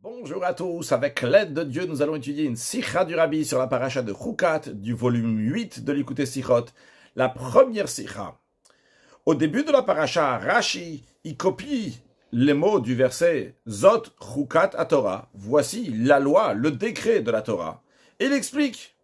Bonjour à tous, avec l'aide de Dieu, nous allons étudier une sikha du Rabbi sur la paracha de Chukat du volume 8 de l'Écouté Sichot, la première sikha. Au début de la paracha, Rashi y copie les mots du verset Zot Chukat à Torah. Voici la loi, le décret de la Torah. Et il explique,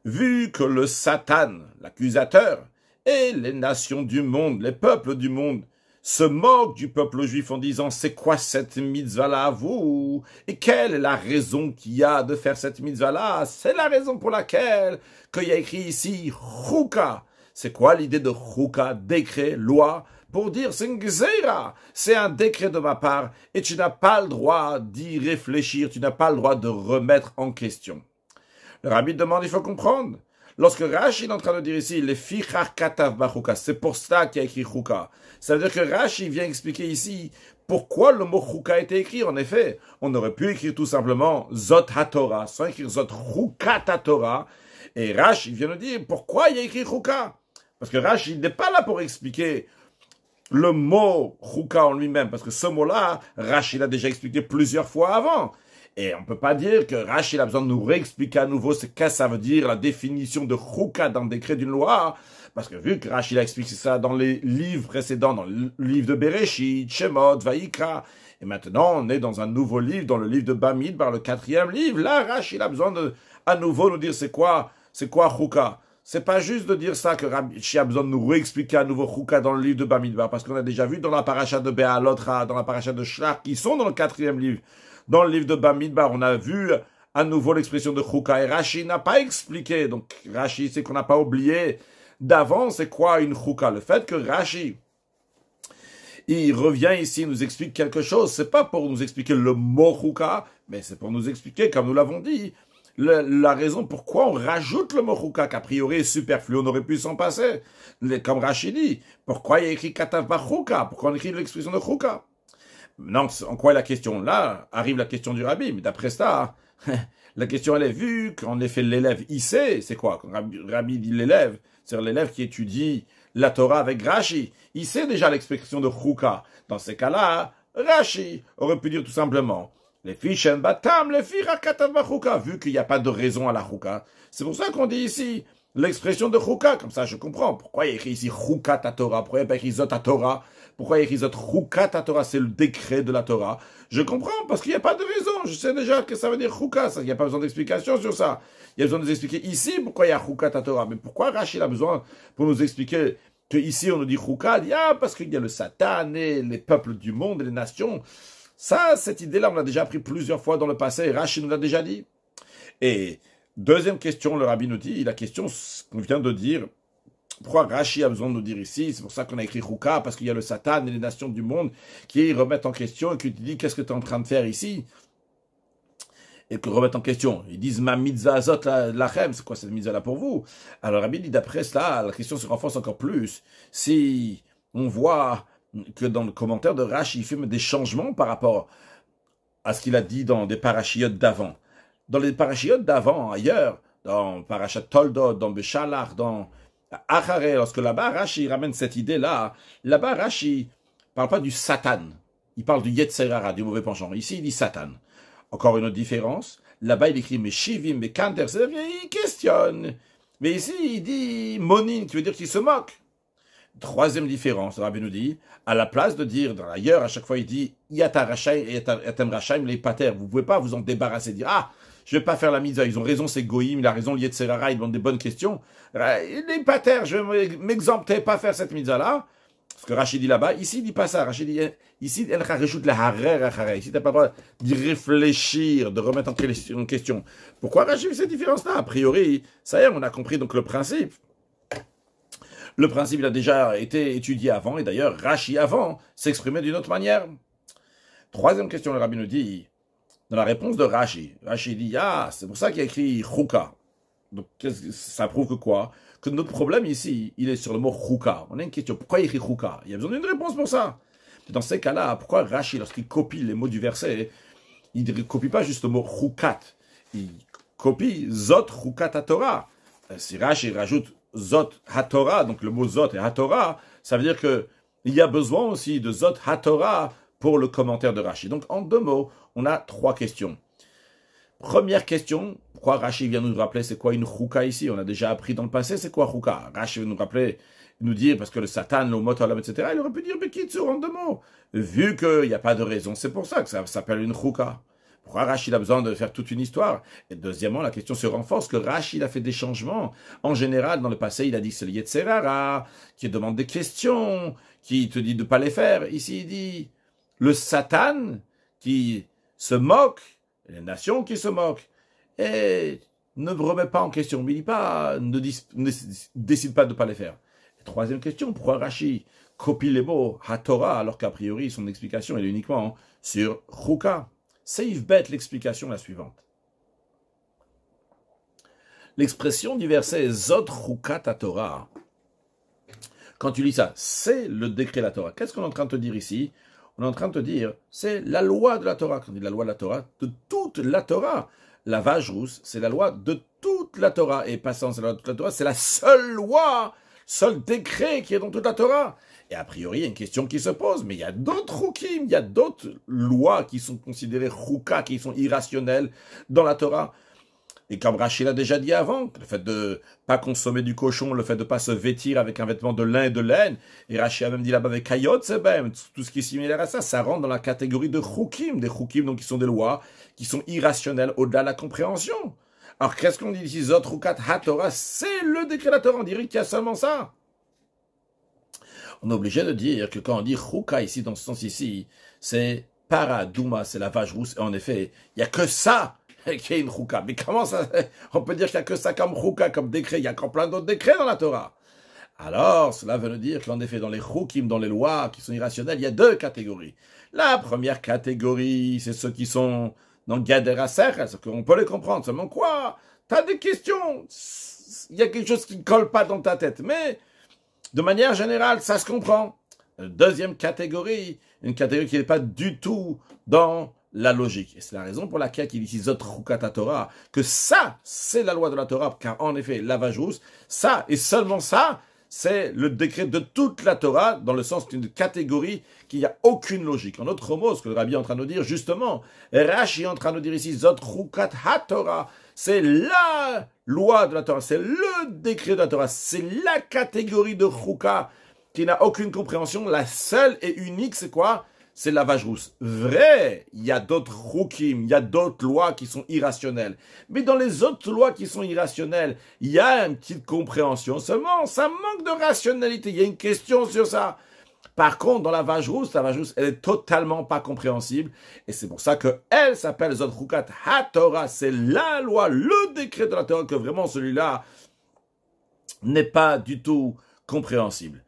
vu que le Satan, l'accusateur, et les nations du monde, les peuples du monde, se moquent du peuple juif en disant « C'est quoi cette mitzvah-là, vous ?» Et quelle est la raison qu'il y a de faire cette mitzvah-là? C'est la raison pour laquelle qu'il y a écrit ici « Chuka ». C'est quoi l'idée de Chuka? Décret, loi, pour dire « C'est une gzeira ». C'est un décret de ma part et tu n'as pas le droit d'y réfléchir, tu n'as pas le droit de remettre en question. Le rabbi demande, il faut comprendre. Lorsque Rashi est en train de dire ici, les fichar katav bachuka, c'est pour ça qu'il y a écrit chuka. Ça veut dire que Rashi vient expliquer ici pourquoi le mot chuka a été écrit. En effet, on aurait pu écrire tout simplement zot haTorah, sans écrire zot chukat haTorah. Et Rashi vient nous dire pourquoi il y a écrit chuka. Parce que Rashi n'est pas là pour expliquer le mot chuka en lui-même, parce que ce mot-là, Rashi l'a déjà expliqué plusieurs fois avant. Et on ne peut pas dire que Rashi a besoin de nous réexpliquer à nouveau ce que ça veut dire, la définition de Chuka dans le décret d'une loi, parce que vu que Rashi a expliqué ça dans les livres précédents, dans le livre de Bereshit, Shemot, Vaïkra, et maintenant on est dans un nouveau livre, dans le livre de Bamidbar, le 4e livre, là Rashi a besoin de, à nouveau, nous dire c'est quoi Chuka. C'est pas juste de dire ça que Rashi a besoin de nous réexpliquer à nouveau Chuka dans le livre de Bamidbar, parce qu'on a déjà vu dans la paracha de Béalotra, dans la paracha de Shlach, qui sont dans le 4e livre. Dans le livre de Bamidbar, on a vu à nouveau l'expression de Chuka et Rashi n'a pas expliqué. Donc Rashi, c'est qu'on n'a pas oublié d'avant, c'est quoi une Chuka? Le fait que Rashi, il revient ici, nous explique quelque chose, c'est pas pour nous expliquer le mot Chuka, mais c'est pour nous expliquer, comme nous l'avons dit, la raison pourquoi on rajoute le mot Chuka, qu'a priori est superflu, on aurait pu s'en passer. Comme Rashi dit, pourquoi il y a écrit Katav Chuka? Pourquoi on écrit l'expression de Chuka? Non, en quoi est la question? Là arrive la question du Rabbi, mais d'après ça, la question elle est vue qu'en effet l'élève il sait, c'est quoi? Quand Rabbi dit l'élève, c'est l'élève qui étudie la Torah avec Rashi, il sait déjà l'expression de Chuka. Dans ces cas-là, Rashi aurait pu dire tout simplement les fichen batam, les fichar katav bachuka, vu qu'il n'y a pas de raison à la Chuka. C'est pour ça qu'on dit ici l'expression de Chuka, comme ça je comprends. Pourquoi il y a écrit ici Chukat à Torah? Pourquoi il n'y a pas écrit Zot à Torah? Pourquoi il y a écrit Zot Chukat à Torah? C'est le décret de la Torah. Je comprends, parce qu'il n'y a pas de raison. Je sais déjà que ça veut dire Chuka. Il n'y a pas besoin d'explication sur ça. Il y a besoin de nous expliquer ici pourquoi il y a Chukat à Torah. Mais pourquoi Rashi a besoin pour nous expliquer que ici on nous dit Chukat? Il dit, parce qu'il y a le Satan et les peuples du monde et les nations. Ça, cette idée-là, on l'a déjà appris plusieurs fois dans le passé. Rashi nous l'a déjà dit. Et deuxième question, le Rabbi nous dit, la question qu'on vient de dire, pourquoi Rashi a besoin de nous dire ici? C'est pour ça qu'on a écrit Chuka, parce qu'il y a le Satan et les nations du monde qui remettent en question et qui te disent qu'est-ce que tu es en train de faire ici? Et qui remettent en question. Ils disent ma mitzvah azot lachem, c'est quoi cette mitzvah là pour vous? Alors Rabbi dit d'après cela, la question se renforce encore plus. Si on voit que dans le commentaire de Rashi, il fait des changements par rapport à ce qu'il a dit dans des parachiotes d'avant. Dans les parachiotes d'avant, ailleurs, dans Parashat Toldot, dans Beshalach, dans Acharé, lorsque là-bas Rashi ramène cette idée-là, là-bas Rashi parle pas du Satan, il parle du Yetzer Hara, du mauvais penchant. Ici il dit Satan. Encore une autre différence, là-bas il écrit Meshivim, Mekanter, c'est-à-dire il questionne. Mais ici il dit Monin, qui veut dire qu'il se moque. Troisième différence, le Rabbi nous dit, à la place de dire, ailleurs à chaque fois il dit Yata Rashaim et Yatem Rashaim les pater, vous pouvez pas vous en débarrasser, dire je vais pas faire la mitzvah, ils ont raison, c'est Goïm, il a raison, Yetzer Hara, ils demandent des bonnes questions. Les pater, je vais m'exempter, pas faire cette mitzvah-là. Ce que Rachid dit là-bas, ici il dit pas ça. Rachid dit, ici, elle rajoute la harer. Ici, t'as pas le droit d'y réfléchir, de remettre en question. Pourquoi Rachid fait cette différence-là? A priori, ça y est, on a compris donc le principe. Le principe, il a déjà été étudié avant, et d'ailleurs, Rashi avant s'exprimait d'une autre manière. Troisième question, le Rabbi nous dit, dans la réponse de Rashi dit, c'est pour ça qu'il a écrit Chuka. Donc, ça prouve que quoi? Que notre problème ici, il est sur le mot Chuka. On a une question, pourquoi il écrit Chuka? Il y a besoin d'une réponse pour ça. Dans ces cas-là, pourquoi Rashi, lorsqu'il copie les mots du verset, il ne copie pas juste le mot Chukat, il copie Zot Chukat HaTorah. Si Rashi rajoute Zot HaTorah, donc le mot Zot et HaTorah, ça veut dire que il y a besoin aussi de Zot HaTorah pour le commentaire de Rashi. Donc, en 2 mots, on a 3 questions. Première question, pourquoi Rashi vient nous rappeler c'est quoi une chouka ici? On a déjà appris dans le passé c'est quoi chouka. Rashi vient nous rappeler, nous dire, parce que le Satan, le Motolam, etc., il aurait pu dire, mais Kitsur en 2 mots. Vu qu'il n'y a pas de raison, c'est pour ça que ça s'appelle une chouka. Pourquoi Rashi a besoin de faire toute une histoire? Et deuxièmement, la question se renforce que Rashi a fait des changements. En général, dans le passé, il a dit que c'est le Yetzerara, qui demande des questions, qui te dit de ne pas les faire. Ici, il dit le Satan qui se moque, les nations qui se moquent, et ne remet pas en question, mais ne décide pas de ne pas les faire. Et troisième question, pourquoi Rashi copie les mots HaTorah, alors qu'a priori son explication est uniquement sur Chouka? Seif Bet, l'explication est la suivante. L'expression du verset Zot Choukat HaTorah, quand tu lis ça, c'est le décret de la Torah. Qu'est-ce qu'on est en train de te dire ici? On est en train de te dire, c'est la loi de la Torah. Quand on dit la loi de la Torah, de toute la Torah. La vache rousse, c'est la loi de toute la Torah. Et passant, c'est la loi de toute la Torah, c'est la seule loi, seul décret qui est dans toute la Torah. Et a priori, il y a une question qui se pose, mais il y a d'autres choukim, il y a d'autres lois qui sont considérées chouka, qui sont irrationnelles dans la Torah. Et comme Rachid l'a déjà dit avant, le fait de ne pas consommer du cochon, le fait de ne pas se vêtir avec un vêtement de lin et de laine, et Rachid a même dit là-bas avec Kayot, tout ce qui est similaire à ça, ça rentre dans la catégorie de choukim, des choukim donc qui sont des lois, qui sont irrationnelles au-delà de la compréhension. Alors qu'est-ce qu'on dit ici, Zot Choukat HaTorah, c'est le décret de la Torah, on dirait qu'il y a seulement ça. On est obligé de dire que quand on dit chouka ici, dans ce sens ici, c'est paradouma, c'est la vache rousse, et en effet, il n'y a que ça qui est une chouka. Mais comment ça, on peut dire qu'il n'y a que ça comme chouka, comme décret, il y a encore plein d'autres décrets dans la Torah. Alors, cela veut dire qu'en effet, dans les choukim, dans les lois qui sont irrationnelles, il y a 2 catégories. La première catégorie, c'est ceux qui sont dans Gader Aser, on peut les comprendre, seulement quoi? T'as des questions, il y a quelque chose qui ne colle pas dans ta tête, mais de manière générale, ça se comprend. Deuxième catégorie, une catégorie qui n'est pas du tout dans la logique. Et c'est la raison pour laquelle il dit Zot Choukat HaTorah, que ça, c'est la loi de la Torah, car en effet, la vache rousse, ça, et seulement ça, c'est le décret de toute la Torah, dans le sens d'une catégorie qui n'y a aucune logique. En autre mot, ce que le Rabbi est en train de nous dire, justement, Rashi est en train de nous dire ici, Zot Choukat HaTorah, c'est la loi de la Torah, c'est le décret de la Torah, c'est la catégorie de chouka qui n'a aucune compréhension. La seule et unique, c'est quoi? C'est la vache rousse. Vrai, il y a d'autres choukim, il y a d'autres lois qui sont irrationnelles. Mais dans les autres lois qui sont irrationnelles, il y a une petite compréhension. Seulement, ça manque de rationalité. Il y a une question sur ça. Par contre, dans la vache rousse, elle est totalement pas compréhensible. Et c'est pour ça qu'elle s'appelle Zot Choukat HaTorah. C'est la loi, le décret de la Torah, que vraiment celui-là n'est pas du tout compréhensible.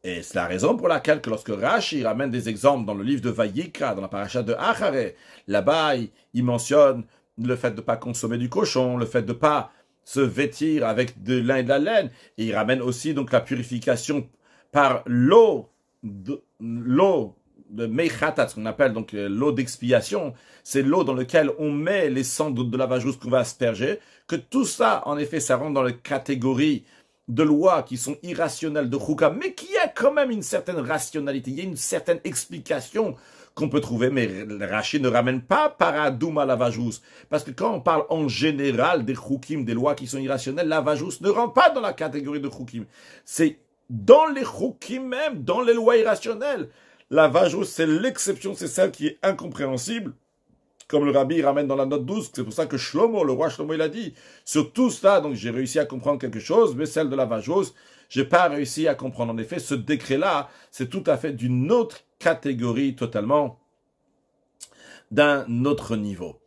Et c'est la raison pour laquelle que lorsque Rashi ramène des exemples dans le livre de Vayikra, dans la paracha de Acharé, là-bas, il mentionne le fait de ne pas consommer du cochon, le fait de ne pas se vêtir avec de lin et de la laine. Et il ramène aussi donc la purification par l'eau de Meichatat, ce qu'on appelle donc l'eau d'expiation, c'est l'eau dans laquelle on met les cendres de la vache rousse qu'on va asperger, que tout ça, en effet, ça rentre dans la catégorie de lois qui sont irrationnelles de chouka, mais qui a quand même une certaine rationalité, il y a une certaine explication qu'on peut trouver, mais Rashi ne ramène pas paradoum à la vache rousse, parce que quand on parle en général des choukim, des lois qui sont irrationnelles, la vache rousse ne rentre pas dans la catégorie de choukim, c'est dans les choukim même, dans les lois irrationnelles. La vache rousse, c'est l'exception, c'est celle qui est incompréhensible. Comme le Rabbi ramène dans la note 12, c'est pour ça que Shlomo, le roi Shlomo, il a dit, sur tout cela, donc j'ai réussi à comprendre quelque chose, mais celle de la vache rousse, j'ai pas réussi à comprendre. En effet, ce décret-là, c'est tout à fait d'une autre catégorie totalement, d'un autre niveau.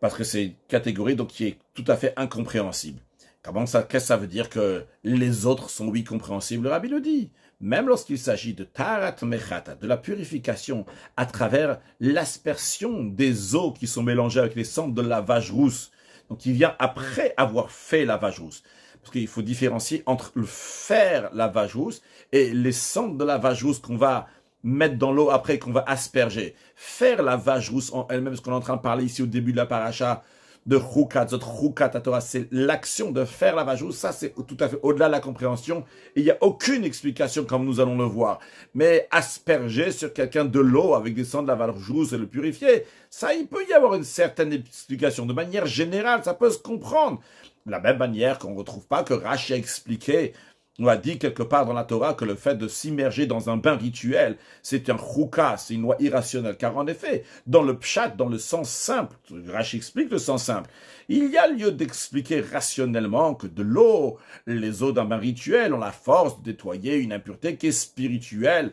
Parce que c'est une catégorie donc, qui est tout à fait incompréhensible. Comment ça, qu'est-ce que ça veut dire que les autres sont oui compréhensibles? Le Rabbi le dit. Même lorsqu'il s'agit de tarat mechata, de la purification à travers l'aspersion des eaux qui sont mélangées avec les cendres de la vache rousse, donc qui vient après avoir fait la vache rousse. Parce qu'il faut différencier entre le faire la vache rousse et les cendres de la vache rousse qu'on va mettre dans l'eau après, qu'on va asperger. Faire la vache rousse en elle-même, ce qu'on est en train de parler ici au début de la paracha, de Chukat. Zot Chukat Torah, c'est l'action de faire la vajous. Ça, c'est tout à fait au-delà de la compréhension. Et il n'y a aucune explication comme nous allons le voir. Mais asperger sur quelqu'un de l'eau avec des sang de la vajous et le purifier, ça, il peut y avoir une certaine explication. De manière générale, ça peut se comprendre. De la même manière qu'on ne retrouve pas que Rashi a expliqué, on a dit quelque part dans la Torah que le fait de s'immerger dans un bain rituel, c'est un chouka, c'est une loi irrationnelle. Car en effet, dans le pshat, dans le sens simple, Rashi explique le sens simple, il y a lieu d'expliquer rationnellement que de l'eau, les eaux d'un bain rituel ont la force de nettoyer une impureté qui est spirituelle,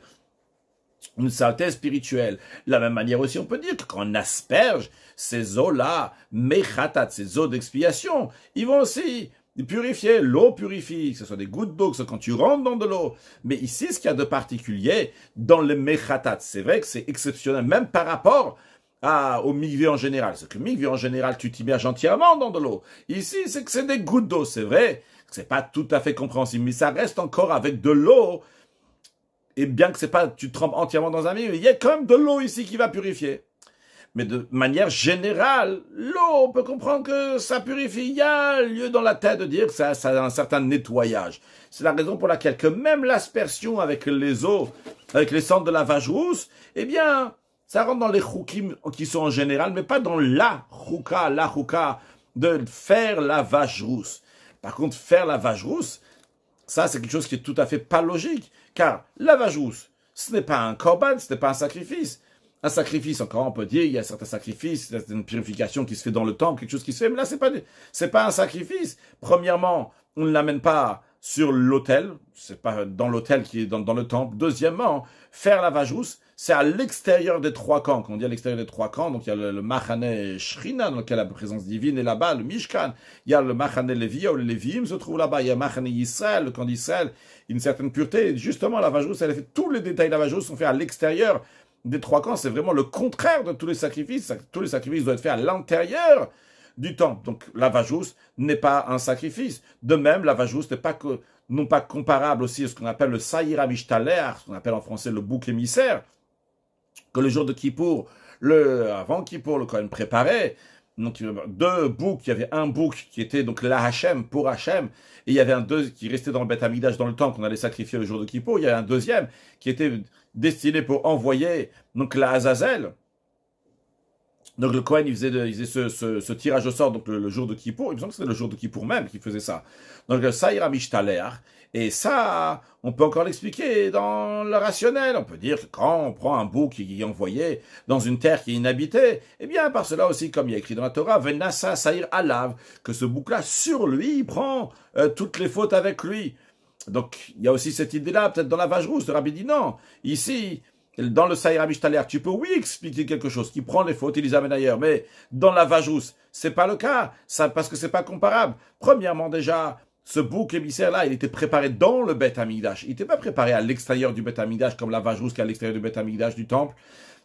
une saleté spirituelle. De la même manière aussi, on peut dire que quand on asperge ces eaux-là, mechatat, ces eaux d'expiation, ils vont aussi purifier. L'eau purifie, que ce soit des gouttes d'eau, que ce soit quand tu rentres dans de l'eau. Mais ici, ce qu'il y a de particulier dans le mechatat, c'est vrai que c'est exceptionnel, même par rapport au mikvé en général. C'est que le mikvé en général, tu t'immerges entièrement dans de l'eau. Ici, c'est que c'est des gouttes d'eau. C'est vrai que c'est pas tout à fait compréhensible, mais ça reste encore avec de l'eau. Et bien que c'est pas, tu trempes entièrement dans un mikvé, il y a quand même de l'eau ici qui va purifier. Mais de manière générale, l'eau, on peut comprendre que ça purifie. Il y a lieu dans la tête de dire que ça a un certain nettoyage. C'est la raison pour laquelle que même l'aspersion avec les eaux, avec les cendres de la vache rousse, eh bien, ça rentre dans les choukim qui sont en général, mais pas dans la chouka de faire la vache rousse. Par contre, faire la vache rousse, ça c'est quelque chose qui est tout à fait pas logique. Car la vache rousse, ce n'est pas un korban, ce n'est pas un sacrifice. Un sacrifice, encore on peut dire, il y a certains sacrifices, il y a une purification qui se fait dans le temple, quelque chose qui se fait, mais là c'est pas un sacrifice. Premièrement, on ne l'amène pas sur l'autel, c'est pas dans l'autel qui est dans le temple. Deuxièmement, faire la vache rousse, c'est à l'extérieur des trois camps. Quand on dit à l'extérieur des trois camps, donc il y a le Machane Shrina, dans lequel la présence divine est là-bas, le Mishkan. Il y a le Machane Lévia, où le Léviim se trouve là-bas. Il y a Machane Yisrael, le camp d'Israël, une certaine pureté. Et justement, la vache rousse, elle a fait tous les détails de la vache rousse sont faits à l'extérieur des trois camps. C'est vraiment le contraire de tous les sacrifices. Tous les sacrifices doivent être faits à l'intérieur du temple. Donc, la vache rousse n'est pas un sacrifice. De même, la vache rousse n'est pas non pas comparable aussi à ce qu'on appelle le Saïra Mishtaler, ce qu'on appelle en français le bouc émissaire, que le jour de Kippour, avant Kippour, le Kohen préparait. Donc, deux boucs, il y avait un bouc qui était donc la Hachem, pour Hachem, et il y avait un deuxième qui restait dans le Beth Amikdash, dans le temple qu'on allait sacrifier le jour de Kippour. Il y avait un deuxième qui était destiné pour envoyer donc la Azazel. Donc le Kohen, il faisait ce tirage au sort donc le jour de Kippour. Il me semble que c'était le jour de Kippour même qu'il faisait ça. Donc le Saïra Mishtaler. Et ça, on peut encore l'expliquer dans le rationnel. On peut dire que quand on prend un bouc qui est envoyé dans une terre qui est inhabitée, eh bien, par cela aussi, comme il y a écrit dans la Torah, Venassa Saïr Alav, que ce bouc-là, sur lui, il prend toutes les fautes avec lui. Donc, il y a aussi cette idée-là, peut-être dans la vache rousse. Le Rabbi dit non. Ici, dans le Saïra Mishtaler, tu peux, oui, expliquer quelque chose qui prend les fautes et les amène ailleurs. Mais dans la vache rousse, c'est pas le cas. Ça, parce que c'est pas comparable. Premièrement, déjà, ce bouc émissaire-là, il était préparé dans le Beth Amikdash. Il n'était pas préparé à l'extérieur du Beth Amikdash, comme la vache rousse qui est à l'extérieur du Beth Amikdash du temple.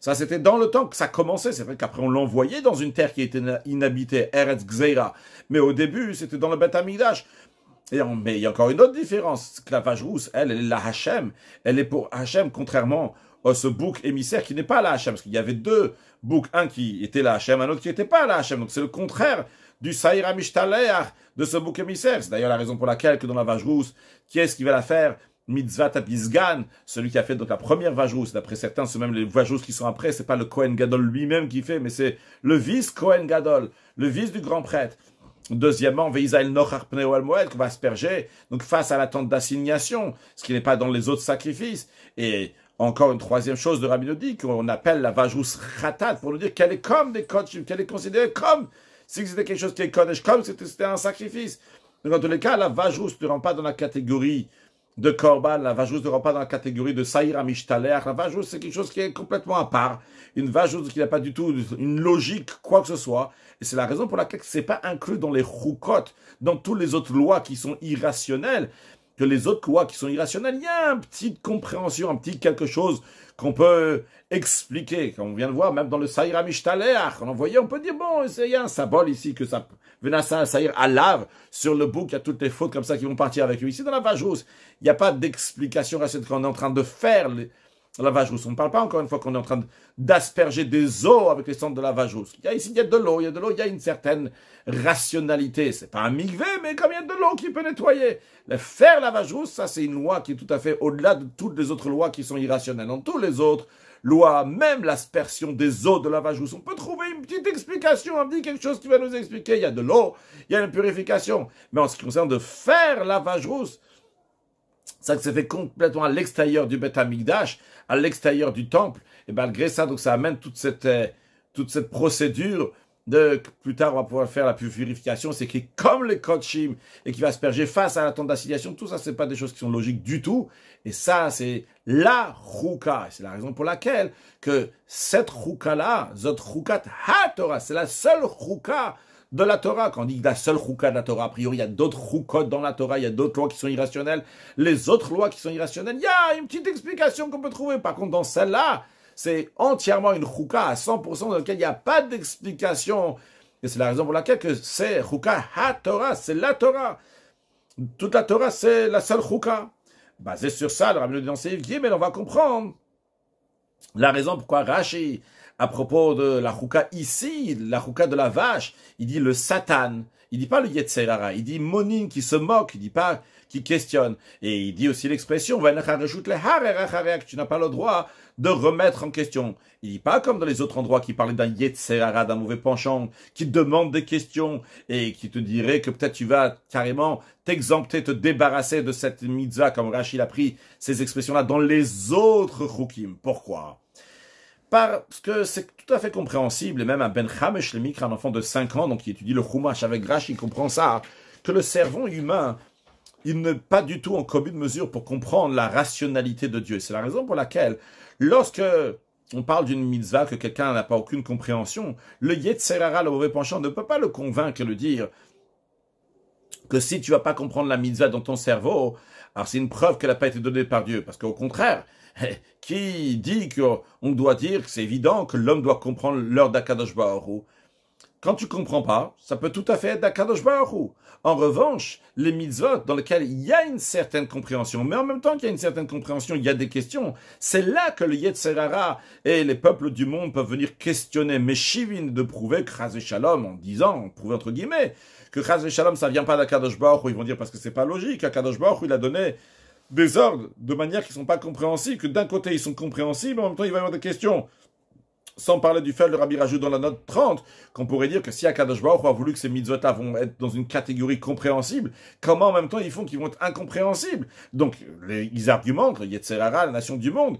Ça, c'était dans le temple que ça commençait. C'est vrai qu'après, on l'envoyait dans une terre qui était inhabitée, Eretz Gzeira. Mais au début, c'était dans le Beth Amikdash. Mais il y a encore une autre différence. Que la vache rousse, elle est la Hachem. Elle est pour Hachem, contrairement à ce bouc émissaire qui n'est pas la Hachem. Parce qu'il y avait deux boucs, un qui était la Hachem, un autre qui n'était pas la Hachem. Donc c'est le contraire du Saïra Mishtaler, de ce bouc émissaire. C'est d'ailleurs la raison pour laquelle que dans la vache rousse, qui est-ce qui va la faire? Mitzvah Tapisgan, celui qui a fait donc la première vache rousse. D'après certains, c'est même les vaches rousses qui sont après, c'est pas le Kohen Gadol lui-même qui fait, mais c'est le vice Kohen Gadol, le vice du grand prêtre. Deuxièmement, Veizaïl Nochar Pneo Al Moed, qu'on va asperger, donc face à l'attente d'assignation, ce qui n'est pas dans les autres sacrifices. Et encore une troisième chose de Rabbi nous dit, qu'on appelle la vache rousse Khatat, pour nous dire qu'elle est comme des Kodesh, qu'elle est considérée comme si c'était quelque chose qui est Kodesh, comme si c'était un sacrifice. Donc, en tous les cas, la vache rousse ne rentre pas dans la catégorie de Korban, la vache rousse ne rentre pas dans la catégorie de Saïra Mishtaler. La vache rousse, c'est quelque chose qui est complètement à part. Une vache rousse qui n'a pas du tout une logique, quoi que ce soit. Et c'est la raison pour laquelle ce n'est pas inclus dans les choukot, dans toutes les autres lois qui sont irrationnelles. Que les autres lois qui sont irrationnelles, il y a une petite compréhension, un petit quelque chose qu'on peut expliquer. Comme on vient de voir, même dans le Saïra Mishtaler, on peut dire, bon, il y a un symbole ici, que ça Venassa Saïr Alav, sur le bouc, il y a toutes les fautes comme ça qui vont partir avec lui. Ici, dans la vache rousse, il n'y a pas d'explication rationnelle qu'on est en train de faire la vache rousse. On ne parle pas encore une fois qu'on est en train d'asperger des eaux avec les cendres de la vache rousse. Ici, il y a de l'eau, il y a une certaine rationalité. C'est pas un migvé, mais comme il y a de l'eau qui peut nettoyer. Faire la vache rousse, ça c'est une loi qui est tout à fait au-delà de toutes les autres lois qui sont irrationnelles. Dans tous les autres lois, même l'aspersion des eaux de la vache rousse, on peut trouver une petite explication, on dit quelque chose qui va nous expliquer. Il y a de l'eau, il y a une purification. Mais en ce qui concerne de faire la vache rousse, ça s'est fait complètement à l'extérieur du Beth Amikdash, à l'extérieur du temple, et malgré ça, donc ça amène toute cette procédure de, plus tard on va pouvoir faire la purification, c'est qui est comme les Kodshim, et qui va asperger face à la tente d'assignation, tout ça c'est pas des choses qui sont logiques du tout, et ça c'est la Chouka, c'est la raison pour laquelle que cette Chouka-là, Zot Choukat HaTorah, c'est la seule Chouka de la Torah. Quand on dit la seule chouka de la Torah, a priori, il y a d'autres choukot dans la Torah, il y a d'autres lois qui sont irrationnelles. Les autres lois qui sont irrationnelles, il y a une petite explication qu'on peut trouver. Par contre, dans celle-là, c'est entièrement une chouka à 100% dans laquelle il n'y a pas d'explication. Et c'est la raison pour laquelle que c'est chouka ha-Torah, c'est la Torah. Toute la Torah, c'est la seule chouka. Basé sur ça, le Rabbi nous dit dans Seif Gimel, on va comprendre la raison pourquoi Rashi, à propos de la chouka ici, la chouka de la vache, il dit le Satan, il dit pas le Yetzer Hara, il dit Monin qui se moque, il dit pas qui questionne. Et il dit aussi l'expression, que tu n'as pas le droit de remettre en question. Il dit pas comme dans les autres endroits qui parlaient d'un Yetzer Hara, d'un mauvais penchant, qui demande des questions et qui te dirait que peut-être tu vas carrément t'exempter, te débarrasser de cette mitzvah, comme Rachid a pris ces expressions-là dans les autres choukim. Pourquoi? Parce que c'est tout à fait compréhensible, et même un Ben Chamesh Lemikre, un enfant de 5 ans, donc qui étudie le Chumash avec Rashi, il comprend ça, que le cerveau humain, il n'est pas du tout en commune mesure pour comprendre la rationalité de Dieu. C'est la raison pour laquelle, lorsque on parle d'une mitzvah que quelqu'un n'a pas aucune compréhension, le Yetzer Hara, le mauvais penchant, ne peut pas le convaincre et le dire que si tu vas pas comprendre la mitzvah dans ton cerveau, alors c'est une preuve qu'elle n'a pas été donnée par Dieu. Parce qu'au contraire, qui dit qu'on doit dire que c'est évident que l'homme doit comprendre l'heure d'Akadosh Baruch Hu? Quand tu comprends pas, ça peut tout à fait être d'Akadosh Baruch Hu. En revanche, les mitzvot dans lesquels il y a une certaine compréhension, mais en même temps qu'il y a une certaine compréhension, il y a des questions. C'est là que le Yetzer Hara et les peuples du monde peuvent venir questionner Meshivin de prouver que Chaz Shalom, en disant, prouver entre guillemets, que Chaz Shalom ça vient pas d'Akadosh Baruch Hu. Ils vont dire parce que c'est pas logique. Akadosh Baruch Hu, il a donné des ordres de manière qui sont pas compréhensibles, que d'un côté ils sont compréhensibles, en même temps il va y avoir des questions. Sans parler du fait, le Rabbi rajoute dans la note 30, qu'on pourrait dire que si Akadosh Baruch Hu a voulu que ces mitzvot-là vont être dans une catégorie compréhensible, comment en même temps ils font qu'ils vont être incompréhensibles? Donc, ils argumentent, le Yetzer Hara, la nation du monde,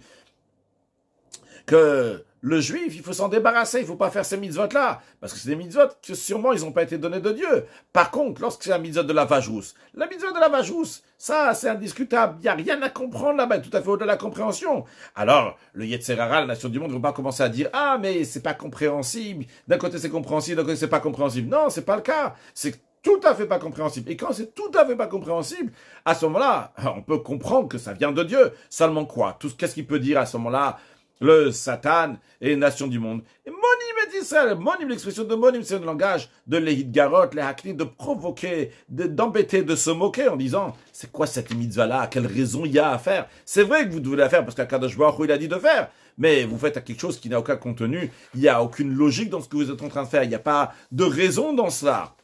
que le juif, il faut s'en débarrasser, il faut pas faire ces mitzvot-là, parce que c'est des mitzvot que sûrement ils n'ont pas été donnés de Dieu. Par contre, lorsque c'est la mitzvot de la vache rousse, la mitzvot de la vache rousse, ça, c'est indiscutable, il n'y a rien à comprendre là-bas, tout à fait au-delà de la compréhension. Alors, le Yetzer Hara, la nation du monde, ne vont pas commencer à dire, ah, mais c'est pas compréhensible, d'un côté c'est compréhensible, d'un côté c'est pas compréhensible. Non, c'est pas le cas, c'est tout à fait pas compréhensible. Et quand c'est tout à fait pas compréhensible, à ce moment-là, on peut comprendre que ça vient de Dieu. Seulement quoi? Qu'est-ce qu'il peut dire à ce moment-là? Le Satan et les nations du monde. Et Monim est Israël. Monim, l'expression de Monim, c'est le langage de l'Ehidgarot, les Hakli, de provoquer, d'embêter, de se moquer en disant, c'est quoi cette mitzvah-là? Quelle raison il y a à faire? C'est vrai que vous devez la faire parce qu'Akadosh Baruch Hu, il a dit de faire. Mais vous faites quelque chose qui n'a aucun contenu. Il n'y a aucune logique dans ce que vous êtes en train de faire. Il n'y a pas de raison dans cela.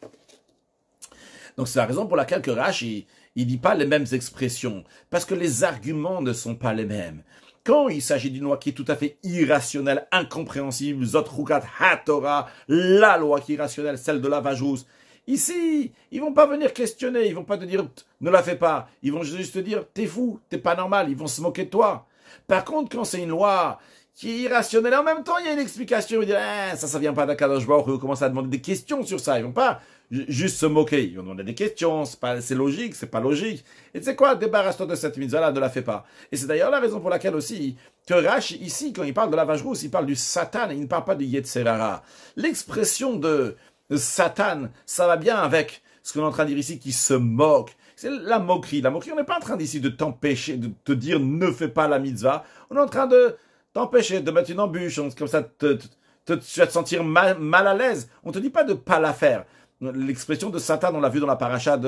Donc c'est la raison pour laquelle que Rashi, il dit pas les mêmes expressions. Parce que les arguments ne sont pas les mêmes. Quand il s'agit d'une loi qui est tout à fait irrationnelle, incompréhensible, Zot Chukat HaTorah, la loi qui est irrationnelle, celle de la vache rousse, ici, ils vont pas venir questionner, ils vont pas te dire, ne la fais pas. Ils vont juste te dire, t'es fou, t'es pas normal, ils vont se moquer de toi. Par contre, quand c'est une loi qui est irrationnelle, en même temps, il y a une explication, ils vont dire, ça vient pas d'Akadosh Baruch Hu, ils vont commencer à demander des questions sur ça, ils vont pas juste se moquer, ils vont demander des questions, c'est logique, c'est pas logique. Et tu sais quoi, débarrasse-toi de cette mitzvah-là, ne la fais pas. Et c'est d'ailleurs la raison pour laquelle aussi, que Rashi, ici, quand il parle de la vache rousse, il parle du Satan, et il ne parle pas du Yetzer Hara. L'expression de Satan, ça va bien avec ce qu'on est en train de dire ici, qui se moque. C'est la moquerie. La moquerie, on n'est pas en train d'ici de t'empêcher, de te dire ne fais pas la mitzvah. On est en train de t'empêcher, de mettre une embûche, comme ça, tu vas te sentir mal à l'aise. On te dit pas de pas la faire. L'expression de Satan, on l'a vu dans la paracha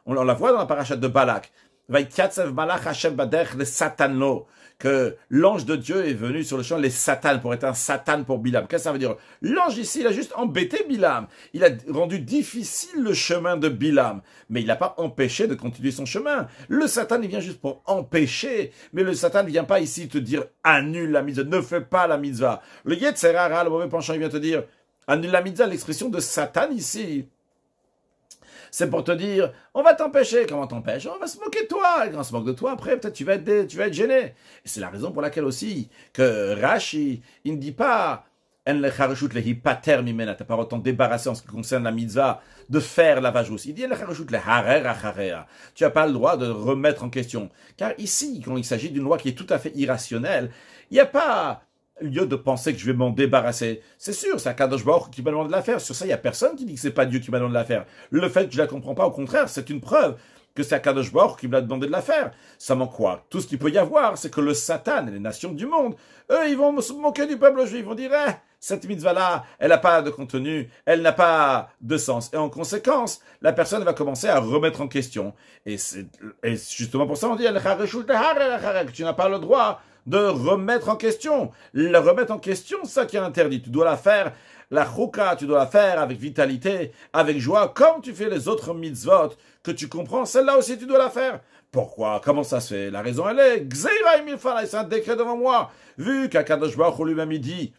on la voit dans la paracha de Balak. Vaikatsev malach Hashem baderech le satanlo, que l'ange de Dieu est venu sur le champ, les satanes, pour être un satan pour Bilam. Qu'est-ce que ça veut dire? L'ange ici, il a juste embêté Bilam. Il a rendu difficile le chemin de Bilam. Mais il n'a pas empêché de continuer son chemin. Le satan, il vient juste pour empêcher. Mais le satan ne vient pas ici te dire annule la mitzvah, ne fais pas la mitzvah. Le Yetzer Hara, le mauvais penchant, il vient te dire annule la mitzvah. L'expression de Satan ici, c'est pour te dire, on va t'empêcher. Comment t'empêche? On va se moquer de toi. Et quand on se moque de toi, après, peut-être tu vas être gêné. Et c'est la raison pour laquelle aussi que Rashi, il ne dit pas, t'as pas autant débarrassé en ce qui concerne la mitzvah de faire la vajous. Il dit, tu n'as pas le droit de remettre en question. Car ici, quand il s'agit d'une loi qui est tout à fait irrationnelle, il n'y a pas lieu de penser que je vais m'en débarrasser. C'est sûr, c'est Akadosh Baruch qui m'a demandé de la faire. Sur ça, il n'y a personne qui dit que c'est pas Dieu qui m'a demandé de la faire. Le fait que je la comprends pas, au contraire, c'est une preuve que c'est Akadosh Baruch qui me l'a demandé de la faire. Ça manque quoi? Tout ce qu'il peut y avoir, c'est que le Satan et les nations du monde, eux, ils vont se moquer du peuple juif. Ils vont dire, cette mitzvah-là, elle n'a pas de contenu, elle n'a pas de sens. Et en conséquence, la personne va commencer à remettre en question. Et justement pour ça, on dit, tu n'as pas le droit de remettre en question. Le remettre en question, c'est ça qui est interdit. Tu dois la faire, la chouka, tu dois la faire avec vitalité, avec joie, comme tu fais les autres mitzvot que tu comprends, celle-là aussi tu dois la faire. Pourquoi? Comment ça se fait? La raison elle est, c'est un décret devant moi. Vu qu'Akadosh Baruch Hu lui-même dit,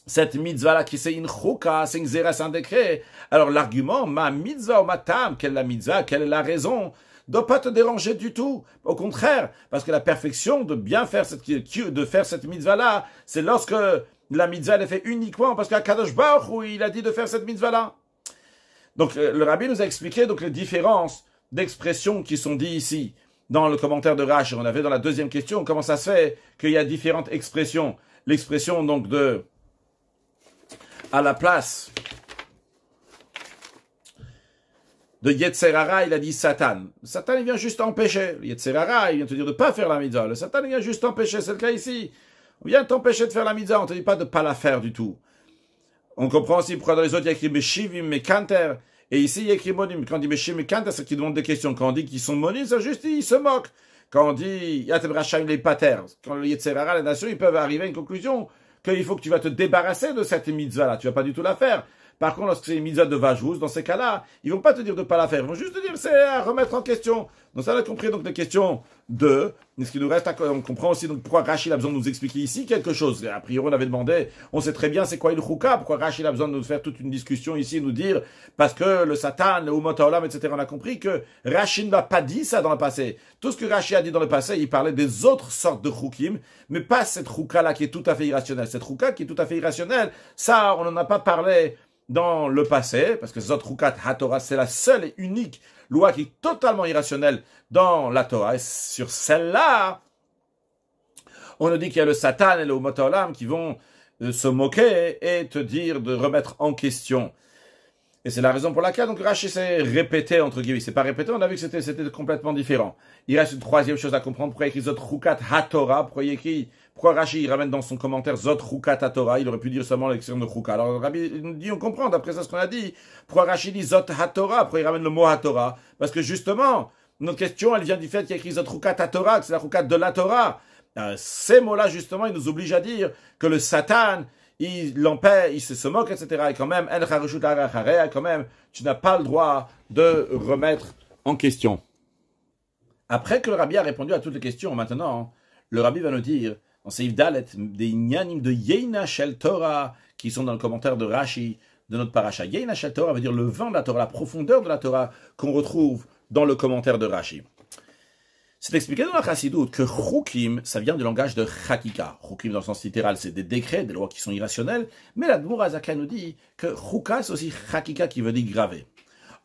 cette mitzvah-là qui c'est une chouka, c'est une zera, c'est un décret. Alors l'argument, ma mitzvah ou ma tam, quelle est la mitzvah, quelle est la raison, ne doit pas te déranger du tout. Au contraire, parce que la perfection de bien faire cette mitzvah-là, c'est lorsque la mitzvah elle est faite uniquement parce qu'Akadosh Baruch Hu, il a dit de faire cette mitzvah-là. Donc le rabbi nous a expliqué donc les différences d'expressions qui sont dites ici dans le commentaire de Rashi. On avait dans la deuxième question comment ça se fait qu'il y a différentes expressions. L'expression donc de à la place de Yetzer Hara, il a dit Satan. Satan, il vient juste empêcher. Yetzer Hara, il vient te dire de ne pas faire la mitzvah. Le Satan, il vient juste empêcher. C'est le cas ici. On vient t'empêcher de faire la mitzvah. On ne te dit pas de ne pas la faire du tout. On comprend aussi pourquoi dans les autres, il y a écrit Meshivim, Mekanter. Et ici, il y a écrit Monim. Quand on dit Meshivim, Mekanter, c'est qu'ils demandent des questions. Quand on dit qu'ils sont monim, c'est juste, ils se moquent. Quand on dit Yatem Racham, les pater. Quand le Yetzer Hara, les nations, ils peuvent arriver à une conclusion qu'il faut que tu vas te débarrasser de cette mitzvah-là. Tu vas pas du tout la faire. Par contre, lorsque c'est une mitzvah de vajous, dans ces cas-là, ils vont pas te dire de pas la faire. Ils vont juste te dire c'est à remettre en question. Donc ça, on a compris donc les questions de. Ce qui nous reste, on comprend aussi donc pourquoi Rashi a besoin de nous expliquer ici quelque chose. A priori, on avait demandé, on sait très bien c'est quoi une chouka, pourquoi Rashi a besoin de nous faire toute une discussion ici, nous dire parce que le Satan, le Umot Haolam, etc. On a compris que Rashi n'a pas dit ça dans le passé. Tout ce que Rashi a dit dans le passé, il parlait des autres sortes de choukim, mais pas cette chouka-là qui est tout à fait irrationnelle. Cette chouka qui est tout à fait irrationnelle, ça, on n'en a pas parlé dans le passé, parce que Zot Chukat HaTorah, c'est la seule et unique loi qui est totalement irrationnelle dans la Torah. Et sur celle-là, on nous dit qu'il y a le Satan et le Umot Haolam qui vont se moquer et te dire de remettre en question. Et c'est la raison pour laquelle donc Rashi s'est répété, entre guillemets. C'est pas répété, on a vu que c'était complètement différent. Il reste une troisième chose à comprendre. Pourquoi il écrit Zot Chukat HaTorah? Pourquoi Rashi il ramène dans son commentaire Zot Chukat HaTorah? Il aurait pu dire seulement l'expression de Chukat. Alors Rabbi nous dit, on comprend, d'après ça ce qu'on a dit. Pourquoi Rashi dit Zot HaTorah? Pourquoi il ramène le mot HaTorah? Parce que justement, notre question, elle vient du fait qu'il y a écrit Zot Chukat HaTorah, que c'est la Chukat de la Torah. Ces mots-là, justement, ils nous obligent à dire que le Satan, il l'empêche, il se moque, etc. Et quand même, quand même, tu n'as pas le droit de remettre en question. Après que le Rabbi a répondu à toutes les questions, maintenant, le Rabbi va nous dire, dans Seif Dalet, des Inyanim de Yeina Shel Torah, qui sont dans le commentaire de Rashi, de notre paracha. Yeina Shel Torah veut dire le vin de la Torah, la profondeur de la Torah, qu'on retrouve dans le commentaire de Rashi. C'est expliqué dans la Chassidoute que Chukim, ça vient du langage de Chakika. Chukim, dans le sens littéral, c'est des décrets, des lois qui sont irrationnelles. Mais la Dmour Azaka nous dit que Chuka, c'est aussi Chakika qui veut dire graver.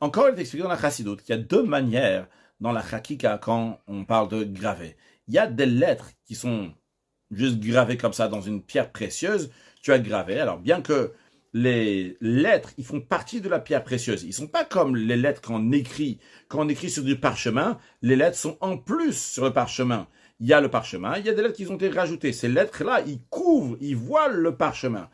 Encore, il est expliqué dans la Chassidoute qu'il y a deux manières dans la Chakika quand on parle de graver. Il y a des lettres qui sont juste gravées comme ça dans une pierre précieuse. Tu as gravé. Alors, bien que les lettres, ils font partie de la pierre précieuse. Ils sont pas comme les lettres qu'on écrit. Quand on écrit sur du parchemin, les lettres sont en plus sur le parchemin. Il y a le parchemin, il y a des lettres qui ont été rajoutées. Ces lettres-là, ils couvrent, ils voilent le parchemin.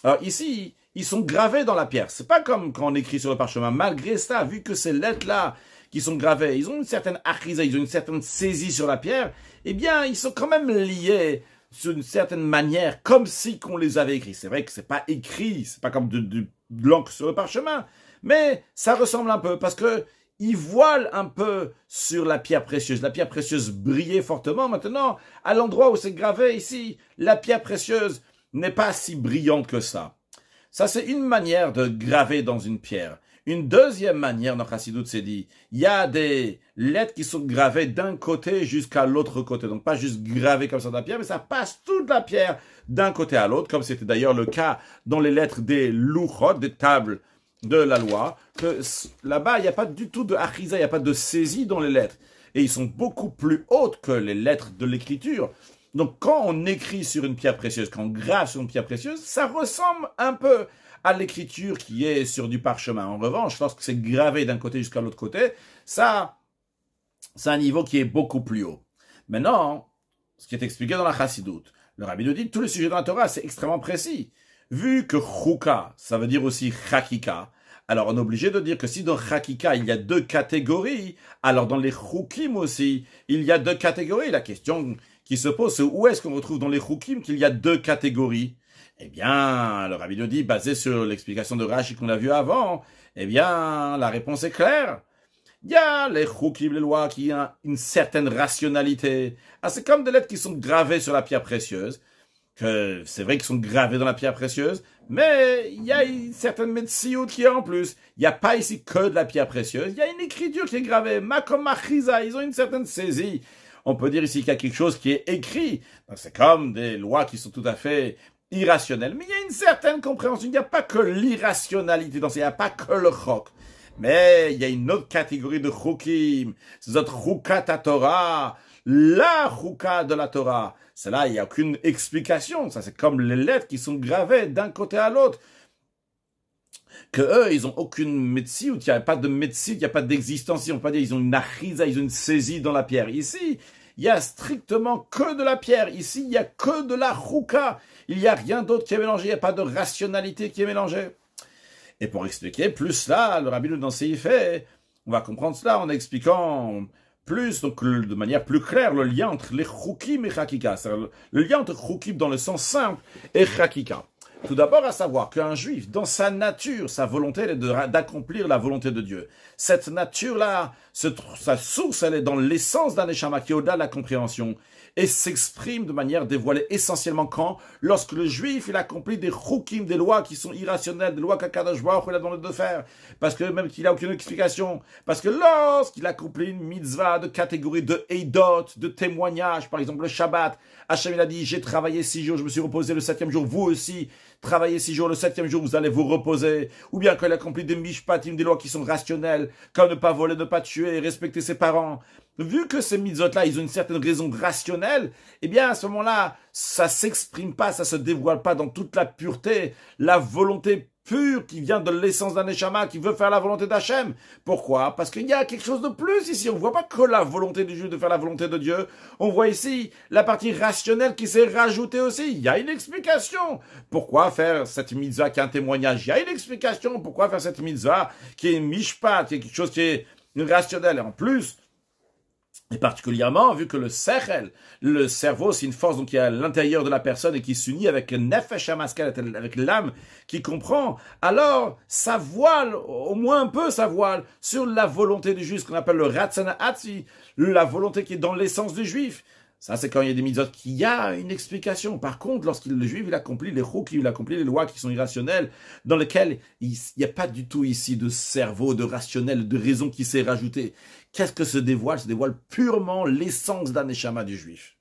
Alors ici, ils sont gravés dans la pierre. C'est pas comme quand on écrit sur le parchemin. Malgré ça, vu que ces lettres-là, qui sont gravés, ils ont une certaine achisa, ils ont une certaine saisie sur la pierre, eh bien, ils sont quand même liés d'une certaine manière, comme si qu'on les avait écrits. C'est vrai que c'est pas écrit, c'est pas comme de l'encre sur le parchemin, mais ça ressemble un peu, parce que ils voilent un peu sur la pierre précieuse. La pierre précieuse brillait fortement. Maintenant, à l'endroit où c'est gravé ici, la pierre précieuse n'est pas si brillante que ça. Ça, c'est une manière de graver dans une pierre. Une deuxième manière, dans Chassidut, c'est dit, il y a des lettres qui sont gravées d'un côté jusqu'à l'autre côté. Donc, pas juste gravées comme ça dans la pierre, mais ça passe toute la pierre d'un côté à l'autre, comme c'était d'ailleurs le cas dans les lettres des louchot, des tables de la loi, que là-bas, il n'y a pas du tout de achisa, il n'y a pas de saisie dans les lettres. Et ils sont beaucoup plus hautes que les lettres de l'écriture. Donc, quand on écrit sur une pierre précieuse, quand on grave sur une pierre précieuse, ça ressemble un peu à l'écriture qui est sur du parchemin. En revanche, lorsque c'est gravé d'un côté jusqu'à l'autre côté, ça, c'est un niveau qui est beaucoup plus haut. Maintenant, ce qui est expliqué dans la Chassidut, le Rabbi nous dit, tous les sujets dans la Torah, c'est extrêmement précis. Vu que Chouka, ça veut dire aussi Chakika, alors on est obligé de dire que si dans Chakika, il y a deux catégories, alors dans les Choukim aussi, il y a deux catégories. La question qui se pose, c'est où est-ce qu'on retrouve dans les Choukim qu'il y a deux catégories? Eh bien, le Rabbi nous dit, basé sur l'explication de Rashi qu'on a vu avant, eh bien, la réponse est claire. Il y a les Choukim, les lois, qui ont une certaine rationalité. Ah, c'est comme des lettres qui sont gravées sur la pierre précieuse, que c'est vrai qu'ils sont gravés dans la pierre précieuse, mais il y a une certaine médecine qui est en plus. Il n'y a pas ici que de la pierre précieuse, il y a une écriture qui est gravée. Makom Machiza, ils ont une certaine saisie. On peut dire ici qu'il y a quelque chose qui est écrit. C'est comme des lois qui sont tout à fait irrationnelles, mais il y a une certaine compréhension. Il n'y a pas que l'irrationalité dans ça, il n'y a pas que le chok. Mais il y a une autre catégorie de chukim, c'est notre chukat à Torah, la chouka de la Torah. C'est là, il n'y a aucune explication. Ça, c'est comme les lettres qui sont gravées d'un côté à l'autre. Que eux, ils ont aucune médecine, il n'y a pas de médecine, il n'y a pas d'existence. On peut pas dire, ils ont une achisa, ils ont une saisie dans la pierre. Ici, il y a strictement que de la pierre. Ici, il n'y a que de la chouka. Il n'y a rien d'autre qui est mélangé. Il n'y a pas de rationalité qui est mélangée. Et pour expliquer plus cela, le Rabbi dans ses faits, on va comprendre cela en expliquant plus, donc de manière plus claire, le lien entre les choukim et chakika. C'est-à-dire le lien entre choukim dans le sens simple et chakika. Tout d'abord, à savoir qu'un juif, dans sa nature, sa volonté est d'accomplir la volonté de Dieu. Cette nature-là, sa source, elle est dans l'essence d'un neshama qui est au-delà de la compréhension et s'exprime de manière dévoilée essentiellement quand? Lorsque le juif, il accomplit des chukim, des lois qui sont irrationnelles, des lois qu'Akadosh Baruch Hu a demandé de faire, parce que même qu'il n'a aucune explication, parce que lorsqu'il accomplit une mitzvah de catégorie de eidot, de témoignage, par exemple le Shabbat, Hachem il a dit, j'ai travaillé 6 jours, je me suis reposé le 7e jour, vous aussi, travaillez 6 jours, le 7e jour, vous allez vous reposer, ou bien quand il accomplit des mishpatim, des lois qui sont rationnelles, comme ne pas voler, ne pas tuer, respecter ses parents. Vu que ces mitzvot-là, ils ont une certaine raison rationnelle, eh bien, à ce moment-là, ça s'exprime pas, ça se dévoile pas dans toute la pureté, la volonté pure qui vient de l'essence d'un neshama qui veut faire la volonté d'Hachem. Pourquoi? Parce qu'il y a quelque chose de plus ici. On voit pas que la volonté du juif de faire la volonté de Dieu. On voit ici la partie rationnelle qui s'est rajoutée aussi. Il y a une explication. Pourquoi faire cette mitzvah qui est un témoignage? Il y a une explication. Pourquoi faire cette mitzvah qui est mishpat, qui est quelque chose qui est rationnel. Et en plus, et particulièrement, vu que le sechel, le cerveau, c'est une force donc qui est à l'intérieur de la personne et qui s'unit avec le nefesh hamaskel, avec l'âme qui comprend, alors ça voile, au moins un peu ça voile, sur la volonté du juif, ce qu'on appelle le ratzana hatzi, la volonté qui est dans l'essence du juif. Ça, c'est quand il y a des mitzvot qu'il y a une explication. Par contre, lorsque le juif, il accomplit les choukim, il accomplit les lois qui sont irrationnelles, dans lesquelles il n'y a pas du tout ici de cerveau, de rationnel, de raison qui s'est rajoutée. Qu'est-ce que se dévoile? Se dévoile purement l'essence d'un neshama du juif.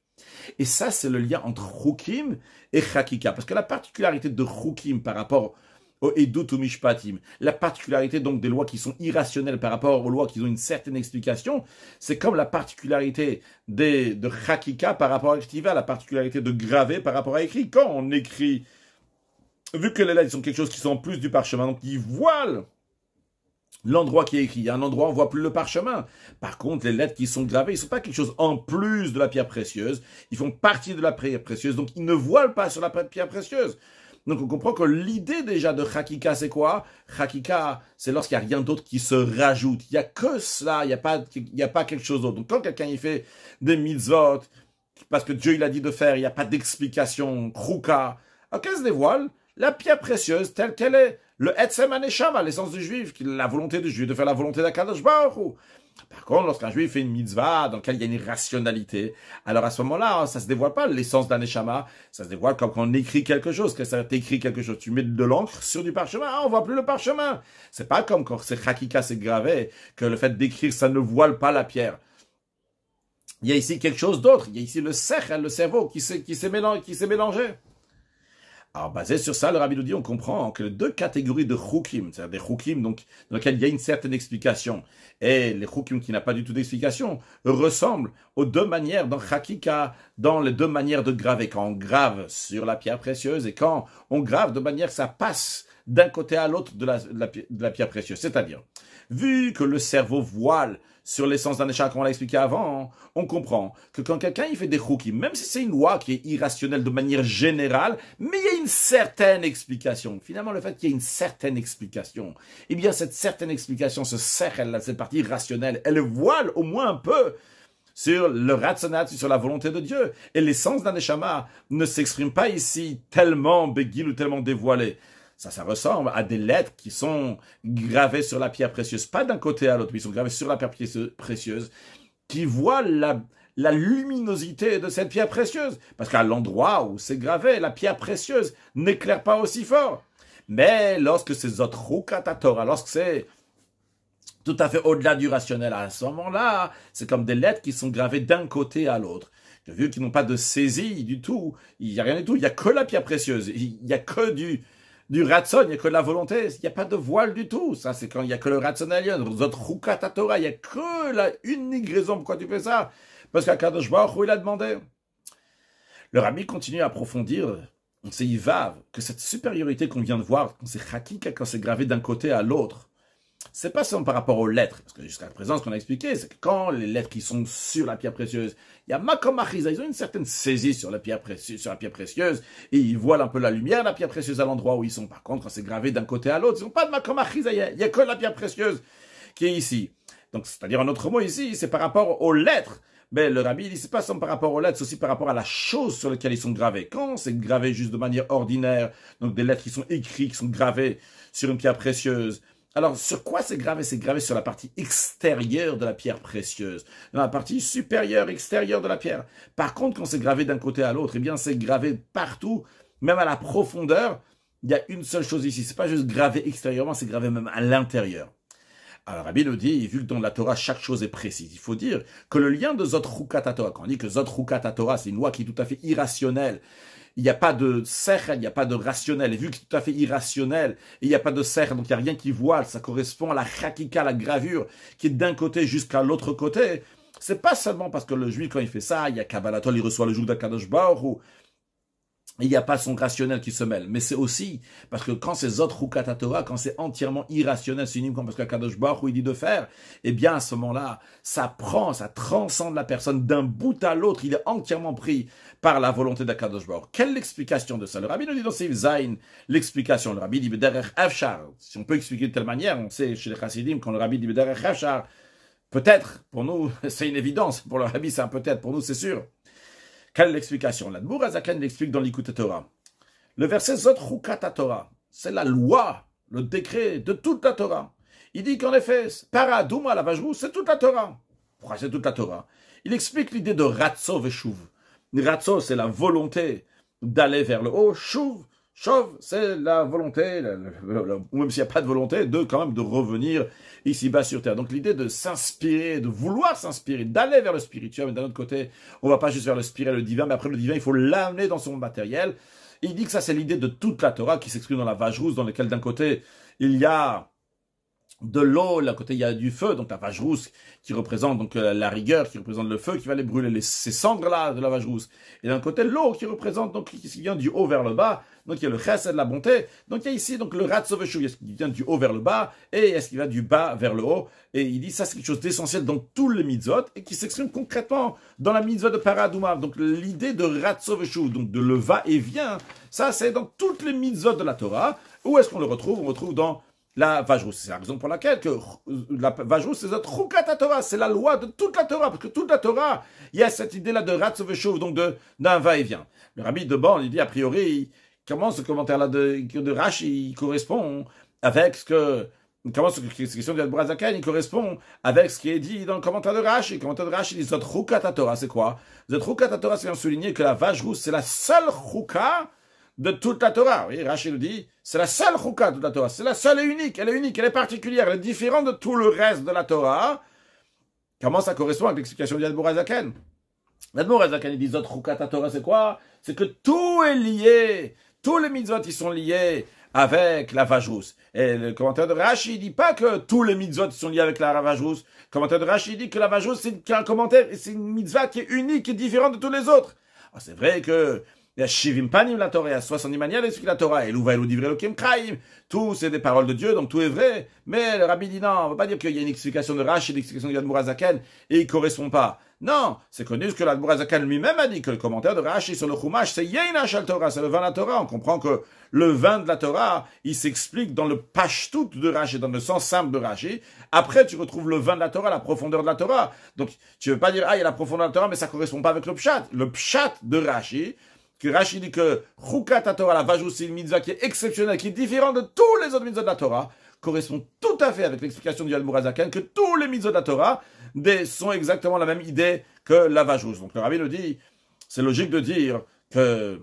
Et ça, c'est le lien entre choukim et chakika. Parce que la particularité de choukim par rapport au edut ou mishpatim, la particularité donc des lois qui sont irrationnelles par rapport aux lois qui ont une certaine explication, c'est comme la particularité de chakika par rapport à l'ektiva, la particularité de gravé par rapport à écrit. Quand on écrit, vu que les lettres sont quelque chose qui sont en plus du parchemin, donc ils voilent l'endroit qui est écrit. Il y a un endroit où on ne voit plus le parchemin. Par contre, les lettres qui sont gravées, ils ne sont pas quelque chose en plus de la pierre précieuse. Ils font partie de la pierre précieuse, donc ils ne voilent pas sur la pierre précieuse. Donc on comprend que l'idée déjà de Chakika, c'est quoi? Chakika, c'est lorsqu'il n'y a rien d'autre qui se rajoute. Il n'y a que cela, il n'y a pas quelque chose d'autre. Donc quand quelqu'un il fait des mitzvot, parce que Dieu il a dit de faire, il n'y a pas d'explication, Chouka, alors qu'elle se dévoile la pierre précieuse telle qu'elle est. Le Etzem Aneshama, l'essence du juif, la volonté du juif de faire la volonté d'Akadosh Baruch Hu. Par contre, lorsqu'un juif fait une mitzvah dans laquelle il y a une rationalité, alors à ce moment-là, ça se dévoile pas l'essence d'un neshama, ça se dévoile comme quand on écrit quelque chose, que ça t'écrit quelque chose. Tu mets de l'encre sur du parchemin, on voit plus le parchemin. C'est pas comme quand c'est chakika, c'est gravé, que le fait d'écrire, ça ne voile pas la pierre. Il y a ici quelque chose d'autre. Il y a ici le sechel, le cerveau, qui s'est mélangé. Alors, basé sur ça, le Rabbi nous dit, on comprend que les deux catégories de chukim, c'est-à-dire des chukim, donc, dans lesquels il y a une certaine explication, et les chukim qui n'ont pas du tout d'explication, ressemblent aux deux manières dans Chakika, dans les deux manières de graver, quand on grave sur la pierre précieuse et quand on grave de manière que ça passe d'un côté à l'autre de la pierre précieuse. C'est-à-dire, vu que le cerveau voile sur l'essence d'un échange, comme on l'a expliqué avant, on comprend que quand quelqu'un il fait des chukim, même si c'est une loi qui est irrationnelle de manière générale, mais il y a une certaine explication. Finalement, le fait qu'il y ait une certaine explication, eh bien cette certaine explication, cette partie rationnelle, elle voile au moins un peu sur le ratsanat, sur la volonté de Dieu. Et l'essence d'un neshama ne s'exprime pas ici tellement béguil ou tellement dévoilé. Ça ressemble à des lettres qui sont gravées sur la pierre précieuse, pas d'un côté à l'autre, mais ils sont gravées sur la pierre précieuse, qui voient la luminosité de cette pierre précieuse. Parce qu'à l'endroit où c'est gravé, la pierre précieuse n'éclaire pas aussi fort. Mais lorsque c'est Zotrukatatora, lorsque c'est tout à fait au-delà du rationnel, à ce moment-là, c'est comme des lettres qui sont gravées d'un côté à l'autre. Vu qu'ils n'ont pas de saisie du tout, il n'y a rien du tout, il n'y a que la pierre précieuse, il n'y a que du ratson, il n'y a que de la volonté, il n'y a pas de voile du tout. Ça, c'est quand il n'y a que le ratson-alien, Zotrukatatora, il n'y a que la unique raison pourquoi tu fais ça. Parce qu'Akadosh Baruch Hu, il a demandé. Le Rabbi continue à approfondir, on sait, il va, que cette supériorité qu'on vient de voir, quand c'est chakika, quand c'est gravé d'un côté à l'autre, c'est pas seulement par rapport aux lettres, parce que jusqu'à présent, ce qu'on a expliqué, c'est que quand les lettres qui sont sur la pierre précieuse, il y a makom achiza, ils ont une certaine saisie sur la pierre précieuse, et ils voient un peu la lumière de la pierre précieuse à l'endroit où ils sont. Par contre, quand c'est gravé d'un côté à l'autre, ils n'ont pas de makom achiza, il y a que la pierre précieuse qui est ici. Donc, c'est-à-dire, un autre mot ici, c'est par rapport aux lettres. Mais le Rabbi dit, c'est pas seulement par rapport aux lettres, c'est aussi par rapport à la chose sur laquelle ils sont gravés. Quand c'est gravé juste de manière ordinaire, donc des lettres qui sont écrites, qui sont gravées sur une pierre précieuse, alors, sur quoi c'est gravé? C'est gravé sur la partie extérieure de la pierre précieuse, dans la partie supérieure, extérieure de la pierre. Par contre, quand c'est gravé d'un côté à l'autre, eh bien, c'est gravé partout, même à la profondeur. Il y a une seule chose ici, c'est pas juste gravé extérieurement, c'est gravé même à l'intérieur. Alors, Rabbi nous dit, vu que dans la Torah, chaque chose est précise, il faut dire que le lien de Zotrukata Torah, quand on dit que Zotrukata Torah, c'est une loi qui est tout à fait irrationnelle, il n'y a pas de sechel, il n'y a pas de rationnel. Et vu que c'est tout à fait irrationnel, et il n'y a pas de sechel, donc il n'y a rien qui voile, ça correspond à la chakika, la gravure, qui est d'un côté jusqu'à l'autre côté. C'est pas seulement parce que le juif, quand il fait ça, il y a Kabbalatol, il reçoit le joug d'Akadosh Baruch Hu, il n'y a pas son rationnel qui se mêle. Mais c'est aussi parce que quand c'est Zotrukata Torah, quand c'est entièrement irrationnel, c'est uniquement parce qu'Akadosh Baruch Hu il dit de faire, eh bien à ce moment-là, ça transcende la personne d'un bout à l'autre, il est entièrement pris par la volonté d'Akadosh Baruch Hu. Quelle est l'explication de ça? Le Rabbi nous dit dans Seif Zayin, l'explication. Le Rabbi dit B'derech Afshar. Si on peut expliquer de telle manière, on sait chez les Chassidim, quand le Rabbi dit B'derech Afshar, peut-être, pour nous, c'est une évidence. Pour le Rabbi, c'est un peut-être. Pour nous, c'est sûr. Quelle est l'explication? L'Admour Azaken l'explique dans l'Ikut Torah. Le verset Zotrukata Torah, c'est la loi, le décret de toute la Torah. Il dit qu'en effet, Paradouma la vache rouge, c'est toute la Torah. Pourquoi c'est toute la Torah? Il explique l'idée de Ratso Veshuv. Ratso, c'est la volonté d'aller vers le haut. Shuv, c'est la volonté, ou même s'il n'y a pas de volonté, quand même de revenir ici-bas sur terre. Donc l'idée de s'inspirer, de vouloir s'inspirer, d'aller vers le spirituel, mais d'un autre côté, on ne va pas juste vers le spirituel, le divin, mais après le divin, il faut l'amener dans son matériel. Et il dit que ça, c'est l'idée de toute la Torah qui s'exprime dans la vache rousse, dans laquelle d'un côté, il y a de l'eau, là côté il y a du feu, donc la vache rousse qui représente donc la rigueur, qui représente le feu qui va les brûler, ces cendres-là de la vache rousse. Et d'un côté l'eau qui représente donc ce qui vient du haut vers le bas, donc il y a le chesed de la bonté. Donc il y a ici donc le ratzoveshu, il y a ce qui vient du haut vers le bas et il y a ce qui va du bas vers le haut. Et il dit ça c'est quelque chose d'essentiel dans tous les mitzvot et qui s'exprime concrètement dans la mitzvah de Paradouma. Donc l'idée de ratzoveshu, donc de le va-et-vient, ça c'est dans toutes les mitzvot de la Torah. Où est-ce qu'on le retrouve? On retrouve dans la vache rousse. C'est la raison pour laquelle que la vache rousse, c'est notre Chukat Torah, c'est la loi de toute la Torah, parce que toute la Torah, il y a cette idée-là de Ratzoveshuv, donc d'un va-et-vient. Le rabbi de Born, il dit a priori, comment ce commentaire-là de Rashi correspond avec ce que, comment cette question de Yad Brazaken, il correspond avec ce qui est dit dans le commentaire de Rashi. Le commentaire de Rashi dit Zot Chukat Torah, c'est quoi? Zot Chukat Torah, c'est bien souligner que la vache rousse, c'est la seule Chukah de toute la Torah. Oui, Rashi nous dit, c'est la seule chouka de toute la Torah. C'est la seule et unique. Elle est unique, elle est particulière, elle est différente de tout le reste de la Torah. Comment ça correspond avec l'explication d'Yadbor Azaken? L'Adbor Azaken, il dit, Zot chouka ta Torah, c'est quoi? C'est que tout est lié. Tous les mitzvot, ils sont liés avec la vache rousse. Et le commentaire de Rashi, il dit pas que tous les mitzvot sont liés avec la vache rousse. Le commentaire de Rashi, il dit que la vache rousse, c'est un commentaire, c'est une mitzvah qui est unique et différente de tous les autres. Alors, c'est vrai que il y a Shivim Panim la Torah, il y a 70 manières d'expliquer la Torah. Et l'Ouva et l'Oudivre Elokim Kraim. Tout, c'est des paroles de Dieu, donc tout est vrai. Mais le rabbi dit non, on ne va pas dire qu'il y a une explication de Rashi, une explication de Yadmur Azaken, et il ne correspond pas. Non, c'est connu que l'Admur Azaken lui-même a dit que le commentaire de Rashi sur le Chumash, c'est Yeina Shal Torah, c'est le vin de la Torah. On comprend que le vin de la Torah, il s'explique dans le Pashtout de Rashi, dans le sens simple de Rashi. Après, tu retrouves le vin de la Torah, la profondeur de la Torah. Donc, tu ne veux pas dire, ah, il y a la profondeur de la Torah, mais ça ne correspond pas avec le Pshat. Le Pshat de Rashi, que Rashi dit que Chukat Torah, la vache rousse, c'est une mitzvah qui est exceptionnelle, qui est différente de tous les autres mitzvahs de la Torah, correspond tout à fait avec l'explication du Yadmur Azaken, que tous les mitzvahs de la Torah sont exactement la même idée que la vache rousse. Donc le rabbi le dit, c'est logique de dire que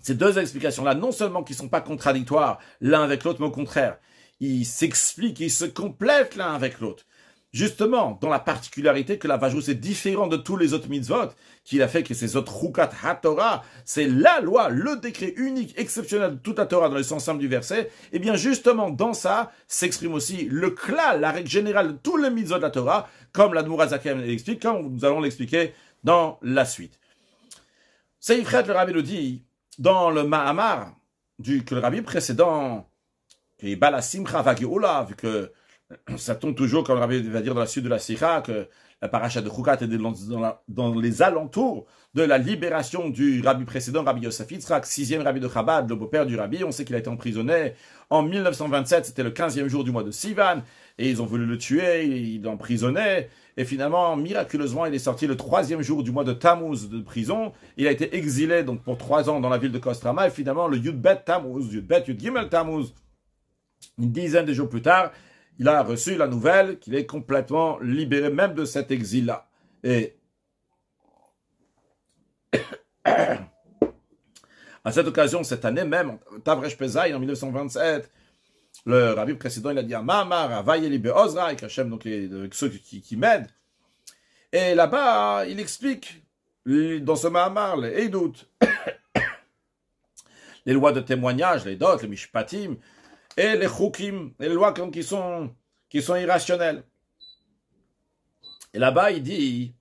ces deux explications-là, non seulement qui ne sont pas contradictoires l'un avec l'autre, mais au contraire, ils s'expliquent, ils se complètent l'un avec l'autre. Justement, dans la particularité que la vache rousse est différente de tous les autres mitzvot, qu'il a fait que ces autres Chukat HaTorah, c'est la loi, le décret unique, exceptionnel de toute la Torah dans le sens simple du verset, et bien justement, dans ça, s'exprime aussi le klal, la règle générale de tous les mitzvot de la Torah, comme l'Admur Azaken l'explique, comme nous allons l'expliquer dans la suite. Seifret, le rabbi le dit, dans le Mahamar, que le rabbi précédent, qui est Bala Simcha Vageoula, vu que ça tombe toujours, comme le rabbi va dire dans la suite de la Sikha, que la paracha de Chukat est dans les alentours de la libération du rabbi précédent, Rabbi Yosef Yitzhak, 6e rabbi de Chabad, le beau-père du rabbi. On sait qu'il a été emprisonné en 1927, c'était le 15e jour du mois de Sivan, et ils ont voulu le tuer, ils l'ont emprisonné, et finalement, miraculeusement, il est sorti le 3e jour du mois de Tammuz de prison. Il a été exilé donc pour 3 ans dans la ville de Kostrama, et finalement, le Yud-Bet Tammuz, Yud-Bet, Yud-Gimel Tammuz, une dizaine de jours plus tard, il a reçu la nouvelle qu'il est complètement libéré même de cet exil-là. Et à cette occasion, cette année même, Tavresh Pezaï, en 1927, le rabbi précédent, il a dit à Mahamar, à Vayeli Be'ozra, avec Hachem, donc ceux qui m'aident. Et là-bas, il explique, dans ce Mahamar, les Eidout, les lois de témoignage, les dot, les mishpatim, et les chukim, les lois qui sont irrationnelles. Et là-bas, il dit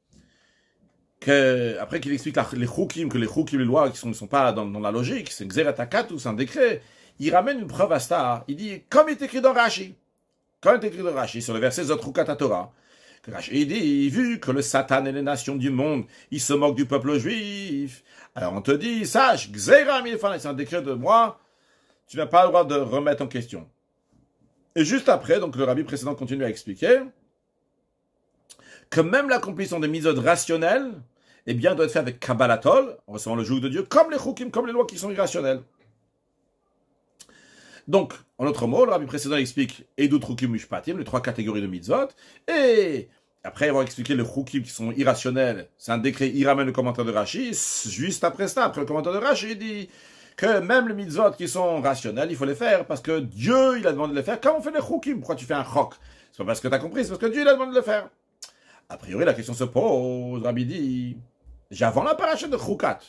que, après qu'il explique les chukim, les lois qui ne sont pas dans la logique, c'est Xeret HaKatou, c'est un décret, il ramène une preuve à ça. Il dit, comme il est écrit dans Rashi, sur le verset Zot Chukat Torah, que Rashi dit, vu que le Satan et les nations du monde, ils se moquent du peuple juif, alors on te dit, sache, Xera Milfana, c'est un décret de moi, tu n'as pas le droit de remettre en question. Et juste après, donc le rabbi précédent continue à expliquer que même l'accomplissement des mitzvot rationnelles, eh bien, doit être fait avec Kabbalatol, en recevant le joug de Dieu, comme les chukim, comme les lois qui sont irrationnelles. Donc, en d'autres mots, le rabbi précédent explique Edut Chukim Mishpatim, les 3 catégories de mitzvot, et après avoir expliqué les chukim qui sont irrationnels, c'est un décret, il ramène le commentaire de Rashi, juste après ça, après le commentaire de Rashi, il dit que même les mitzvot qui sont rationnels, il faut les faire, parce que Dieu, il a demandé de les faire, comme on fait les chukim. Pourquoi tu fais un chok? C'est pas parce que tu as compris, c'est parce que Dieu, il a demandé de le faire. A priori, la question se pose, Rabbi dit, déjà avant la paracha de Chukat,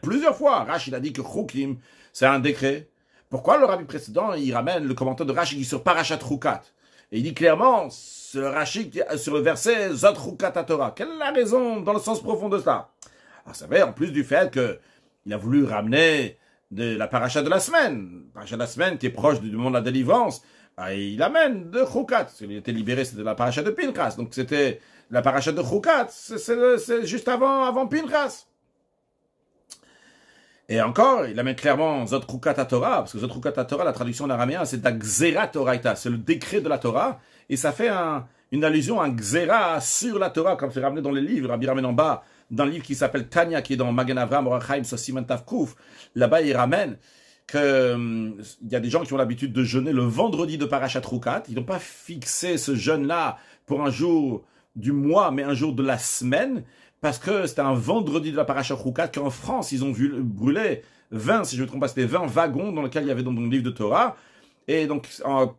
plusieurs fois, Rashi il a dit que chukim, c'est un décret. Pourquoi le rabbi précédent, il ramène le commentaire de Rashi sur parachat Chukat? Et il dit clairement, sur le Rashi, sur le verset Zot Chukat Torah. Quelle est la raison dans le sens profond de cela? Alors, ça va, en plus du fait qu'il a voulu ramener de la paracha de la semaine. La paracha de la semaine qui est proche du moment de la délivrance. Et il amène de Chukat. Il était libéré, c'était la paracha de Pinchas. Donc c'était la paracha de Chukat. C'est juste avant Pinchas. Et encore, il amène clairement Zot Chukat Torah, parce que Zot Chukat Torah, la traduction en araméen, c'est Gzera Toraita, c'est le décret de la Torah, et ça fait une allusion à Gzera sur la Torah, comme c'est ramené dans les livres, Rabbi ramène en bas, dans le livre qui s'appelle Tanya, qui est dans Magen Avraham, Orachaim, Sosiman Tavkouf, là-bas il ramène il y a des gens qui ont l'habitude de jeûner le vendredi de Parashat Chukat, ils n'ont pas fixé ce jeûne-là pour un jour du mois, mais un jour de la semaine, parce que c'était un vendredi de la paracha Chukat qu'en France, ils ont vu brûler 20, si je ne me trompe pas, c'était 20 wagons dans lesquels il y avait donc le livre de Torah. Et donc,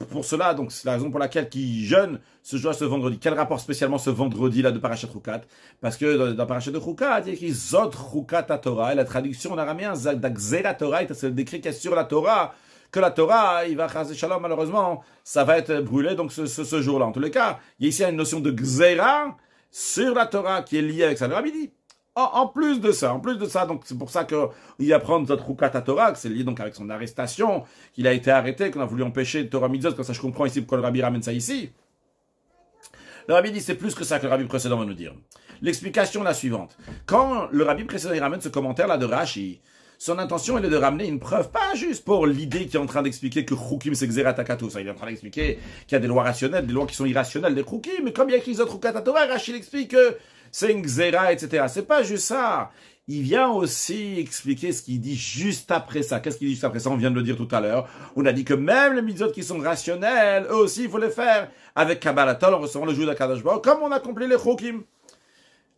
pour cela, donc c'est la raison pour laquelle ils jeûnent ce jour, ce vendredi. Quel rapport spécialement ce vendredi-là de parachat Chukat? Parce que dans la paracha de Chukat, il y a écrit Zot Chukat Torah, et la traduction en araméen, Zagzera Torah, c'est le décret qu'il y a sur la Torah, que la Torah, il va chaser shalom, malheureusement, ça va être brûlé donc ce jour-là. En tous les cas, il y a ici une notion de Gzera sur la Torah qui est liée avec ça. Le Rabbi dit, en plus de ça, donc c'est pour ça qu'il apprend Zot Chukat Torah, que c'est lié donc avec son arrestation, qu'il a été arrêté, qu'on a voulu empêcher Torah Mitzvot, comme ça je comprends ici pourquoi le Rabbi ramène ça ici. Le Rabbi dit, c'est plus que ça que le Rabbi précédent va nous dire. L'explication est la suivante. Quand le Rabbi précédent il ramène ce commentaire-là de Rashi, son intention elle est de ramener une preuve, pas juste pour l'idée qu'il est en train d'expliquer que Chukim c'est Gzera Takatou. Ça, il est en train d'expliquer qu'il y a des lois rationnelles, des lois qui sont irrationnelles, des Chukim, mais comme il y a écrit Zot Chukat Torah, Rashi explique que c'est une Gzera, etc. C'est pas juste ça. Il vient aussi expliquer ce qu'il dit juste après ça. Qu'est-ce qu'il dit juste après ça? On vient de le dire tout à l'heure. On a dit que même les mitzvot qui sont rationnels, eux aussi, il faut les faire avec Kabbalatol, en recevant le jour d'Akadosh Baruch, comme on accomplit les Chukim.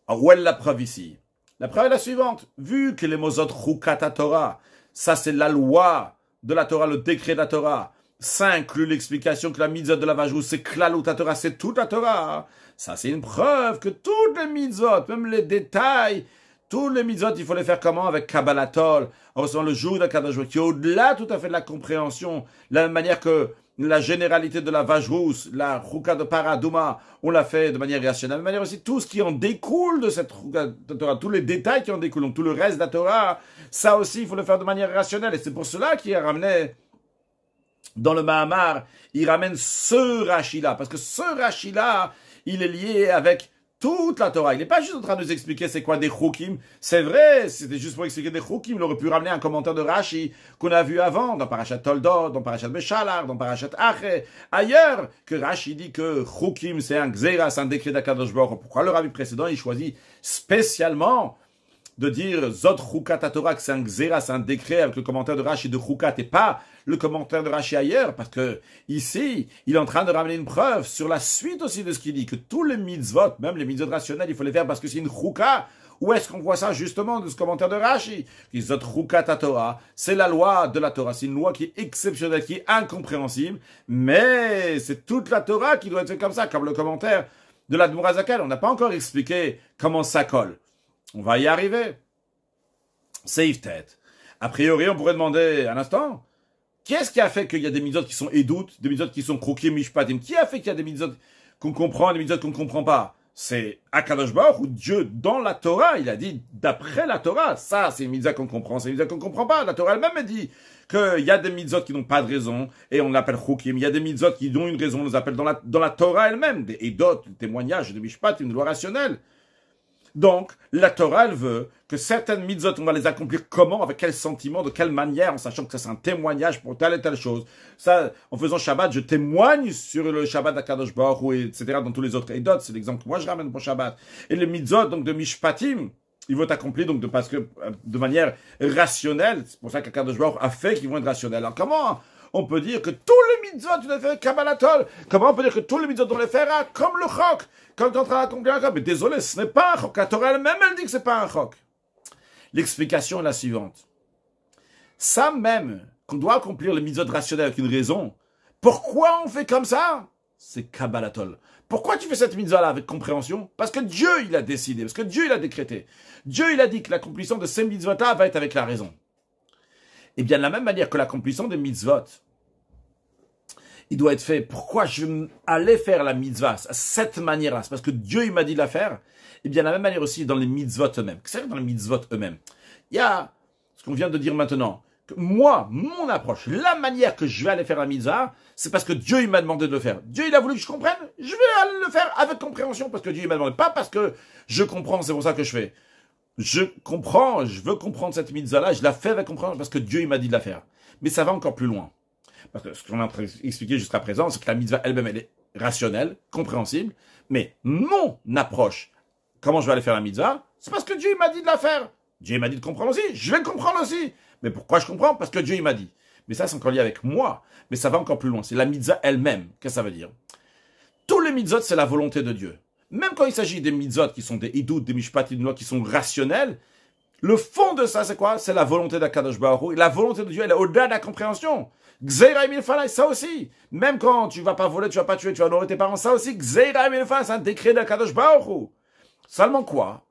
Alors, où est la preuve ici? La preuve est la suivante. Vu que les Mozot Chukat Torah, ça c'est la loi de la Torah, le décret de la Torah, ça inclut l'explication que la mitzvot de la Vajrou, c'est Klalut Torah, c'est toute la Torah. Ça c'est une preuve que toutes les mitzvot, même les détails, tous les mitzvot, il faut les faire comment? Avec Kabbalatol, en recevant le jour d'Akadosh Baruch, qui est au-delà tout à fait de la compréhension, de la même manière que la généralité de la Vajrous, la Chouka de Paradouma, on l'a fait de manière rationnelle. De manière aussi, tout ce qui en découle de cette Chouka de Torah, tous les détails qui en découlent, donc tout le reste de la Torah, ça aussi, il faut le faire de manière rationnelle. Et c'est pour cela qu'il a ramené, dans le Mahamar, il ramène ce Rashi-là. Parce que ce Rashi-là, il est lié avec toute la Torah. Il n'est pas juste en train de nous expliquer c'est quoi des Chukim. C'est vrai, c'était juste pour expliquer des Chukim. Il aurait pu ramener un commentaire de Rashi qu'on a vu avant, dans Parashat Toldot, dans Parashat Beshalach, dans Parashat Ache, ailleurs, que Rashi dit que Chukim c'est un Gzera, c'est un décret d'Akadosh Baruch. Pourquoi le Rabbi précédent, il choisit spécialement de dire Zot Chukat Torah, que c'est un Gzera, c'est un décret avec le commentaire de Rashi de Chukat et pas le commentaire de Rashi ailleurs, parce que ici, il est en train de ramener une preuve sur la suite aussi de ce qu'il dit, que tous les mitzvot, même les mitzvot rationnels, il faut les faire parce que c'est une Chuka. Où est-ce qu'on voit ça justement de ce commentaire de Rashi? Qui Zot Chukat Torah, c'est la loi de la Torah, c'est une loi qui est exceptionnelle, qui est incompréhensible, mais c'est toute la Torah qui doit être faite comme ça, comme le commentaire de l'Admor HaZaken. On n'a pas encore expliqué comment ça colle. On va y arriver. Safe tête. A priori, on pourrait demander un instant, qu'est-ce qui a fait qu'il y a des mitzvot qui sont édoutes, des mitzvot qui sont krokim, mishpatim? Qui a fait qu'il y a des mitzvot qu'on comprend, des mitzvot qu'on ne comprend pas? C'est Akadosh Baruch ou Dieu dans la Torah. Il a dit d'après la Torah. Ça, c'est une mitzvah qu'on comprend, c'est une mitzvah qu'on ne comprend pas. La Torah elle-même a dit qu'il y a des mitzvot qui n'ont pas de raison et on l'appelle krokim. Il y a des mitzvot qui ont une raison, on les appelle dans la Torah elle-même. Des édot, des témoignages, des mishpatim, une loi rationnelle. Donc, la Torah, elle veut que certaines mitzvot, on va les accomplir comment, avec quel sentiment, de quelle manière, en sachant que ça c'est un témoignage pour telle et telle chose. Ça, en faisant Shabbat, je témoigne sur le Shabbat d'Akadosh Baruch Hu, etc. dans tous les autres Edot, c'est l'exemple que moi je ramène pour Shabbat. Et les mitzvot, donc de Mishpatim, ils vont être accomplis donc de manière rationnelle. C'est pour ça qu'Akadosh Baruch Hu a fait qu'ils vont être rationnels. Alors comment on peut dire que tous les mitzvot, tu dois faire Kabbalatol? Comment on peut dire que tous les mitzvot, on les fera comme le chok? Comme tu es en train d'accomplir un chok? Mais désolé, ce n'est pas un chok. La Torah elle-même, elle dit que ce n'est pas un chok. L'explication est la suivante. Ça même, qu'on doit accomplir les mitzvot rationnels avec une raison, pourquoi on fait comme ça? C'est Kabbalatol. Pourquoi tu fais cette mitzvah-là avec compréhension? Parce que Dieu, il a décidé, parce que Dieu, il a décrété. Dieu, il a dit que l'accomplissement de ces mitzvot-là va être avec la raison. Et bien, de la même manière que l'accomplissement des mitzvot, il doit être fait. Pourquoi je vais aller faire la mitzvah à cette manière-là? C'est parce que Dieu, il m'a dit de la faire. Et bien, de la même manière aussi dans les mitzvot eux-mêmes. C'est vrai, dans les mitzvot eux-mêmes. Il y a ce qu'on vient de dire maintenant. Que moi, mon approche, la manière que je vais aller faire la mitzvah, c'est parce que Dieu, il m'a demandé de le faire. Dieu, il a voulu que je comprenne. Je vais aller le faire avec compréhension parce que Dieu, il m'a demandé. Pas parce que je comprends, c'est pour ça que je fais. Je comprends, je veux comprendre cette mitzvah-là, je la fais avec compréhension parce que Dieu, il m'a dit de la faire. Mais ça va encore plus loin. Parce que ce qu'on a expliqué jusqu'à présent, c'est que la mitzvah elle-même, elle est rationnelle, compréhensible. Mais mon approche, comment je vais aller faire la mitzvah, c'est parce que Dieu il m'a dit de la faire. Dieu il m'a dit de comprendre aussi, je vais le comprendre aussi. Mais pourquoi je comprends? Parce que Dieu il m'a dit. Mais ça, c'est encore lié avec moi. Mais ça va encore plus loin. C'est la mitzvah elle-même. Qu'est-ce que ça veut dire? Tous les mitzvot, c'est la volonté de Dieu. Même quand il s'agit des mitzvot qui sont des idouts, des mishpat, des lois qui sont rationnels, le fond de ça, c'est quoi? C'est la volonté d'Akadosh Baruch Hu. La volonté de Dieu, elle est au-delà de la compréhension. Gzeira milfanai, ça aussi. Même quand tu vas pas voler, tu vas pas tuer, tu vas honorer tes parents, ça aussi. Gzeira milfanai, c'est un décret d'Akadosh Baruch Hu. Seulement quoi?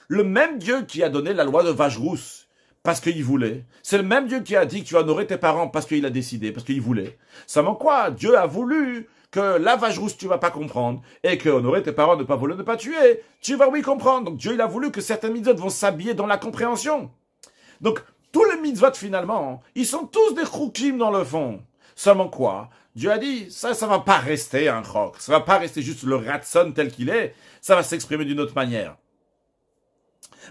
Le même Dieu qui a donné la loi de vache rousse, parce qu'il voulait. C'est le même Dieu qui a dit que tu vas honorer tes parents parce qu'il a décidé, parce qu'il voulait. Seulement quoi? Dieu a voulu que la vache rousse, tu vas pas comprendre, et que honorer tes parents, ne pas voler, ne pas tuer, tu vas oui comprendre. Donc Dieu, il a voulu que certains mitzvot vont s'habiller dans la compréhension. Donc, tous les mitzvot, finalement, ils sont tous des choukim dans le fond. Seulement quoi? Dieu a dit, ça va pas rester un chok. Ça va pas rester juste le ratson tel qu'il est. Ça va s'exprimer d'une autre manière.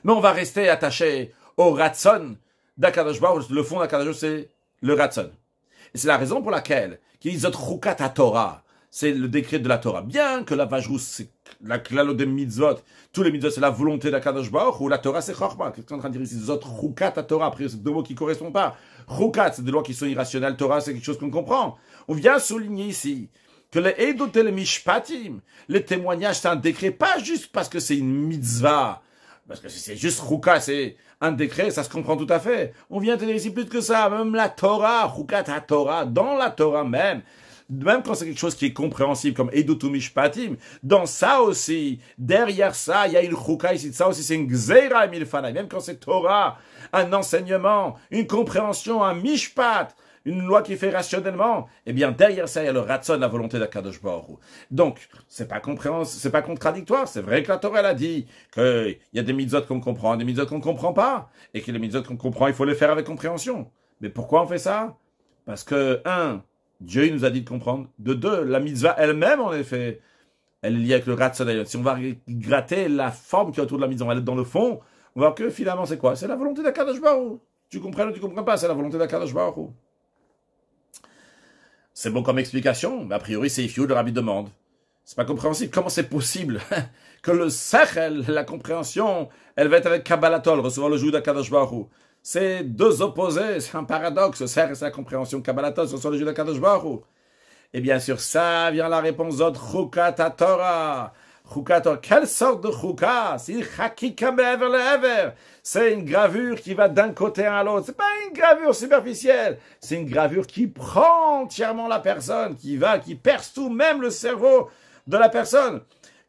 Mais on va rester attaché au ratson d'Akadosh Baruch Hu. Le fond d'Akadosh Baruch Hu, c'est le ratson. Et c'est la raison pour laquelle, qu'il y a chukat à Torah. C'est le décret de la Torah. Bien que la vache rousse, c'est la klalo des mitzvot, tous les mitzvot, c'est la volonté d'Akadosh Baruch Hu, la Torah, c'est chorma. Qu'est-ce qu'on est en train de dire ici? Zot chukat à Torah. Après, c'est deux mots qui ne correspondent pas. Chukat, c'est des lois qui sont irrationnelles. Torah, c'est quelque chose qu'on comprend. On vient souligner ici que les edot et les mishpatim, les témoignages, c'est un décret, pas juste parce que c'est une mitzvah. Parce que c'est juste chukat, c'est un décret, ça se comprend tout à fait. On vient te dire ici plus que ça. Même la Torah, chukat à Torah, dans la Torah même quand c'est quelque chose qui est compréhensible, comme Edotu Mishpatim, dans ça aussi, derrière ça, il y a une chouka ici, ça aussi, c'est une gzeira milfanai. Même quand c'est Torah, un enseignement, une compréhension, un mishpat, une loi qui fait rationnellement, eh bien, derrière ça, il y a le ratson, la volonté d'Akadosh Baruch Hu. Donc, c'est pas contradictoire. C'est vrai que la Torah, elle a dit qu'il y a des mitzvot qu'on comprend, des mitzvot qu'on comprend pas, et que les mitzvot qu'on comprend, il faut les faire avec compréhension. Mais pourquoi on fait ça? Parce que, Dieu il nous a dit de comprendre. De deux, la mitzvah elle-même, en effet, elle est liée avec le ratson. Si on va gratter la forme qui est autour de la mitzvah, on va aller dans le fond, on va voir que finalement, c'est quoi? C'est la volonté d'Akadosh Baruch Hu. Tu comprends ou tu comprends pas? C'est la volonté d'Akadosh Baruch Hu. C'est bon comme explication, mais a priori, c'est Ifiou, le rabbi demande. C'est pas compréhensible. Comment c'est possible que le sechel, la compréhension, elle va être avec Kabbalatol, recevoir le joug d'Akadosh Baruch Hu? C'est deux opposés, c'est un paradoxe. Le sechel, c'est la compréhension Kabbalatol, recevoir le joug d'Akadosh Baruch Hu. Et bien sûr, ça vient la réponse d'autre, Chukat Torah. Chukat Torah. Quelle sorte de Chukat? C'est Chakika Be'ever Le'ever. C'est une gravure qui va d'un côté à l'autre. C'est pas une gravure superficielle. C'est une gravure qui prend entièrement la personne, qui perce tout, même le cerveau de la personne.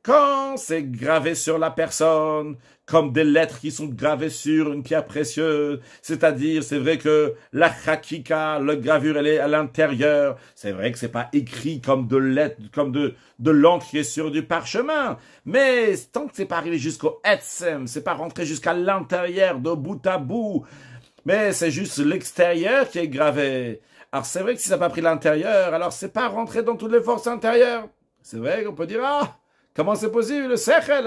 Quand c'est gravé sur la personne, comme des lettres qui sont gravées sur une pierre précieuse, c'est-à-dire, c'est vrai que la chakika, la gravure, elle est à l'intérieur. C'est vrai que c'est pas écrit comme de lettres, comme de l'encre qui est sur du parchemin. Mais tant que c'est pas arrivé jusqu'au etsem, c'est pas rentré jusqu'à l'intérieur, de bout à bout. Mais c'est juste l'extérieur qui est gravé. Alors c'est vrai que si ça n'a pas pris l'intérieur, alors c'est pas rentré dans toutes les forces intérieures. C'est vrai qu'on peut dire, comment c'est possible? Le sechel,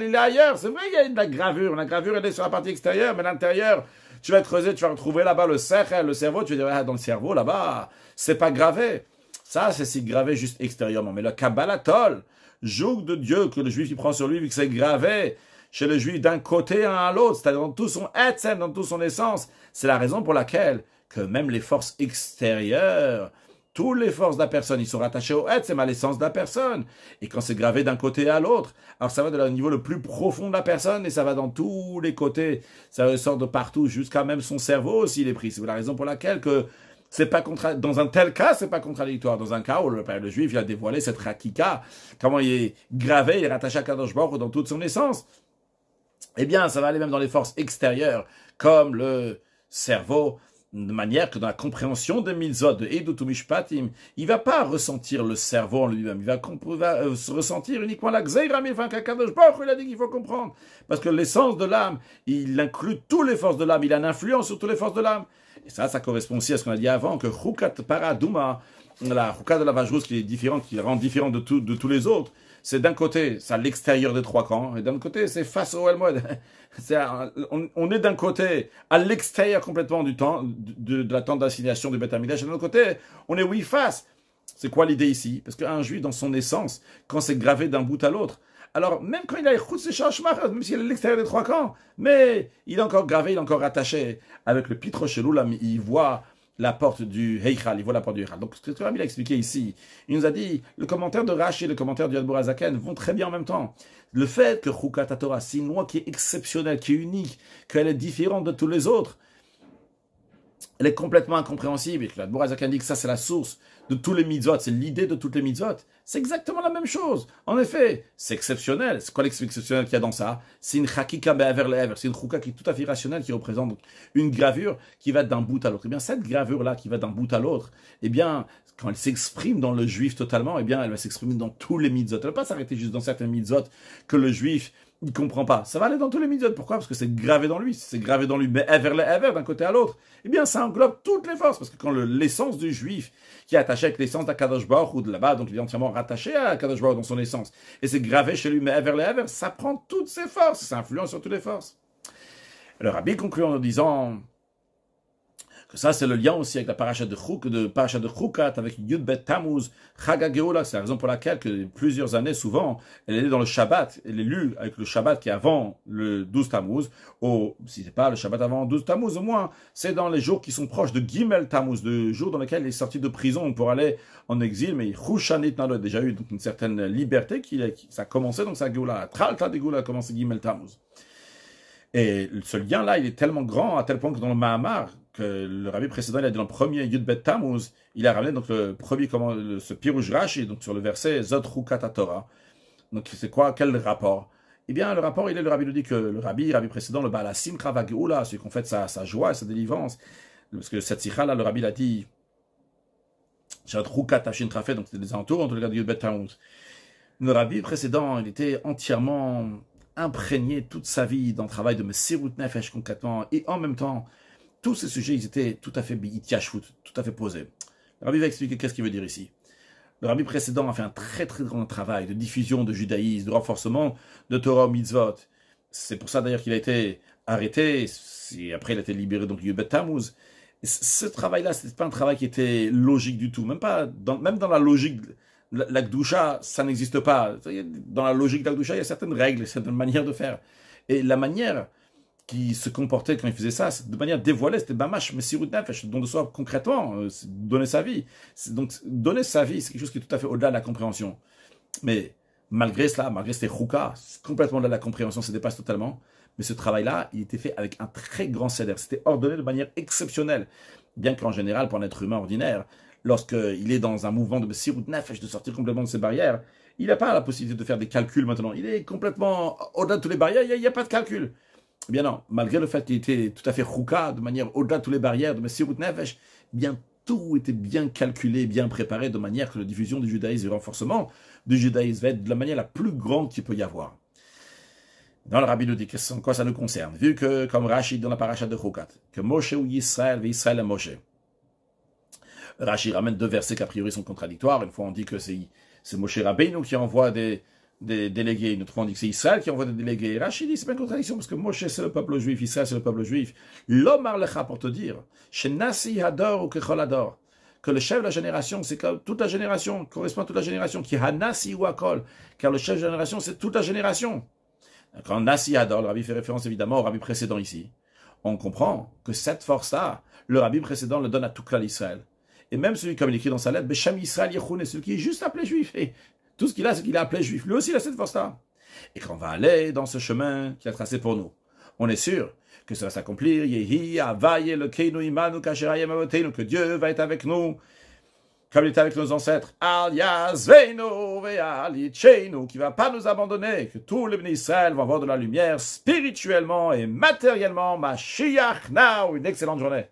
il est ailleurs. C'est vrai, il y a de la gravure. La gravure, elle est sur la partie extérieure, mais l'intérieur, tu vas creuser, tu vas retrouver là-bas le sechel, le cerveau. Tu vas dire, dans le cerveau, là-bas, c'est pas gravé. Ça, c'est si gravé juste extérieurement. Mais le Kabbalatol, joug de Dieu que le juif il prend sur lui, vu que c'est gravé chez le juif d'un côté à l'autre, c'est-à-dire dans tout son etzem, dans toute son essence. C'est la raison pour laquelle que même les forces extérieures, toutes les forces de la personne, ils sont rattachés au etzem, à l'essence de la personne. Et quand c'est gravé d'un côté à l'autre, alors ça va de le niveau le plus profond de la personne et ça va dans tous les côtés. Ça ressort de partout, jusqu'à même son cerveau s'il est pris. C'est la raison pour laquelle que c'est pas dans un tel cas, c'est pas contradictoire. Dans un cas où le père le juif, il a dévoilé cette rakika, comment il est gravé, il est rattaché à Kadosh Baruch Hu dans toute son essence. Eh bien, ça va aller même dans les forces extérieures, comme le cerveau, De manière que dans la compréhension des mitzvot, de Edut Mishpatim, il va pas ressentir le cerveau en lui-même, il va se ressentir uniquement la Gzeira Milfan qu'Akadosh Baruch Hu, il a dit qu'il faut comprendre. Parce que l'essence de l'âme, il inclut toutes les forces de l'âme, il a une influence sur toutes les forces de l'âme. Et ça correspond aussi à ce qu'on a dit avant, que Chukat Paraduma, la Chukat de la vache rousse qui est différente, qui la rend différente de tous les autres, c'est d'un côté, c'est à l'extérieur des trois camps, et d'un autre côté, c'est face au Elmoed. On est d'un côté à l'extérieur complètement du temps, de la tente d'assignation du Beth Amikdash, et d'un autre côté, on est oui face. C'est quoi l'idée ici? Parce qu'un juif, dans son essence, quand c'est gravé d'un bout à l'autre, alors même quand il a écouté ses chachmach, même s'il est à l'extérieur des trois camps, mais il est encore gravé, il est encore attaché avec le pitre chelou, là, il voit la porte du Heichal, il voit la porte du Heichal. Donc, ce que Rabbi a expliqué ici, il nous a dit, le commentaire de Rashi et le commentaire du Adbor Hazaken vont très bien en même temps. Le fait que Chukat HaTorah, c'est une loi qui est exceptionnelle, qui est unique, qu'elle est différente de tous les autres, elle est complètement incompréhensible, et que l'Adbor Hazaken dit que ça, c'est la source de tous les mitzvot, c'est l'idée de toutes les mitzvot. C'est exactement la même chose. En effet, c'est exceptionnel. C'est quoi l'exceptionnel qu'il y a dans ça? C'est une chakika be'aver le'ever. C'est une chouka qui est tout à fait rationnelle, qui représente donc une gravure qui va d'un bout à l'autre. Eh bien, cette gravure-là qui va d'un bout à l'autre, eh bien, quand elle s'exprime dans le juif totalement, eh bien, elle va s'exprimer dans tous les mitzvot. Elle ne va pas s'arrêter juste dans certains mitzvot que le juif il ne comprend pas. Ça va aller dans tous les mitzvot. Pourquoi? Parce que c'est gravé dans lui. C'est gravé dans lui, mais ever d'un côté à l'autre. Eh bien, ça englobe toutes les forces. Parce que quand l'essence du juif, qui est attaché avec l'essence d'Akadosh Baruch Hu de là-bas, donc il est entièrement rattaché à Akadosh Baruch Hu dans son essence, et c'est gravé chez lui, mais ever, ça prend toutes ses forces. Ça influence sur toutes les forces. Le Rabbi conclut en disant que ça, c'est le lien aussi avec la paracha de Chukat, avec Yud Bet Tammuz, Chag HaGeoula. C'est la raison pour laquelle, que plusieurs années, souvent, elle est dans le Shabbat. Elle est lue avec le Shabbat qui est avant le 12 Tammuz, ou si c'est pas le Shabbat avant le 12 Tammuz, au moins, c'est dans les jours qui sont proches de Gimel Tammuz, le jour dans lequel il est sorti de prison pour aller en exil, mais Chushanit Nalo a déjà eu donc une certaine liberté, ça a commencé, donc sa Geoula, Tralta de Geoula a commencé Gimel Tammuz. Et ce lien-là, il est tellement grand, à tel point que dans le Mahamar, que le rabbi précédent, il a dit dans le premier Yud Bet Tammuz, il a ramené donc le premier, ce Pirush Rashi, donc sur le verset Zot Chukat HaTorah. Donc c'est quoi, quel rapport? Eh bien, le rapport, le rabbi nous dit que le rabbi précédent, le Baal HaSimcha VaGeoula, celui qu'on fait sa joie et sa délivrance, parce que cette sikha là, le rabbi l'a dit, Zot Chukat Hashin Trafé, donc c'était des alentours, en tout cas de Yud Bet Tammuz. Le rabbi précédent, il était entièrement imprégné toute sa vie dans le travail de Messirut Nefesh concrètement, et en même temps, tous ces sujets, ils étaient tout à fait bi'itiashut, tout à fait posés. Le rabbi va expliquer qu'est-ce qu'il veut dire ici. Le rabbi précédent a fait un très très grand travail de diffusion de judaïsme, de renforcement de Torah mitzvot. C'est pour ça d'ailleurs qu'il a été arrêté, et après il a été libéré donc Yud Bet Tammuz. Ce travail-là, c'était pas un travail qui était logique du tout, même dans la logique. La Gdusha, ça n'existe pas. Dans la logique de la Gdusha, il y a certaines règles, certaines manières de faire. Et la manière qui se comportait quand il faisait ça, de manière dévoilée, c'était Bamash, Messirut Nefesh, don de soi concrètement, donner sa vie. Donc, donner sa vie, c'est quelque chose qui est tout à fait au-delà de la compréhension. Mais malgré cela, malgré ces choukas, complètement au-delà de la compréhension, ça dépasse totalement. Mais ce travail-là, il était fait avec un très grand céder. C'était ordonné de manière exceptionnelle. Bien qu'en général, pour un être humain ordinaire, lorsqu'il est dans un mouvement de Messirut Nefesh, de sortir complètement de ses barrières, il n'a pas la possibilité de faire des calculs maintenant. Il est complètement au-delà de toutes les barrières, il n'y a pas de calcul. Eh bien non, malgré le fait qu'il était tout à fait chouka, de manière au-delà de toutes les barrières de Messirut Nefesh, bien tout était bien calculé, bien préparé, de manière que la diffusion du judaïsme et le renforcement du judaïsme va être de la manière la plus grande qu'il peut y avoir. Dans le rabbi nous dit en quoi ça nous concerne, vu que, comme Rashi dans la paracha de Chukat, que Moshe ou Yisraël, et Israël est Moshe. Rashi ramène deux versets qui a priori sont contradictoires. Une fois on dit que c'est Moshe Rabbeinu qui envoie des délégués, une autre fois on dit que c'est Israël qui envoie des délégués. Rashi dit c'est pas une contradiction parce que Moshe c'est le peuple juif, Israël c'est le peuple juif. L'Omar Lecha pour te dire, chez Nasi Hador ou Kechol Hador, que le chef de la génération, c'est que toute la génération, correspond à toute la génération, qui a Nasi ou Akol, car le chef de la génération c'est toute la génération. Quand Nasi Hador, le rabbi fait référence évidemment au rabbi précédent ici, on comprend que cette force-là, le rabbi précédent le donne à tout clan d'Israël. Et même celui, comme il écrit dans sa lettre, Besham Yisraël Yechoun, celui qui est juste appelé juif. Et tout ce qu'il a, c'est qu'il est appelé juif. Lui aussi, il a cette force-là. Et quand on va aller dans ce chemin qu'il a tracé pour nous, on est sûr que ça va s'accomplir. Yehi, Avaye, le Keinu, Imanu, Kasherayem, Avotenu, que Dieu va être avec nous, comme il était avec nos ancêtres. Al Yazveinu, Ve'al Yitcheinu, qui ne va pas nous abandonner, que tous les bénis Israël vont avoir de la lumière spirituellement et matériellement. Mashiach now, une excellente journée.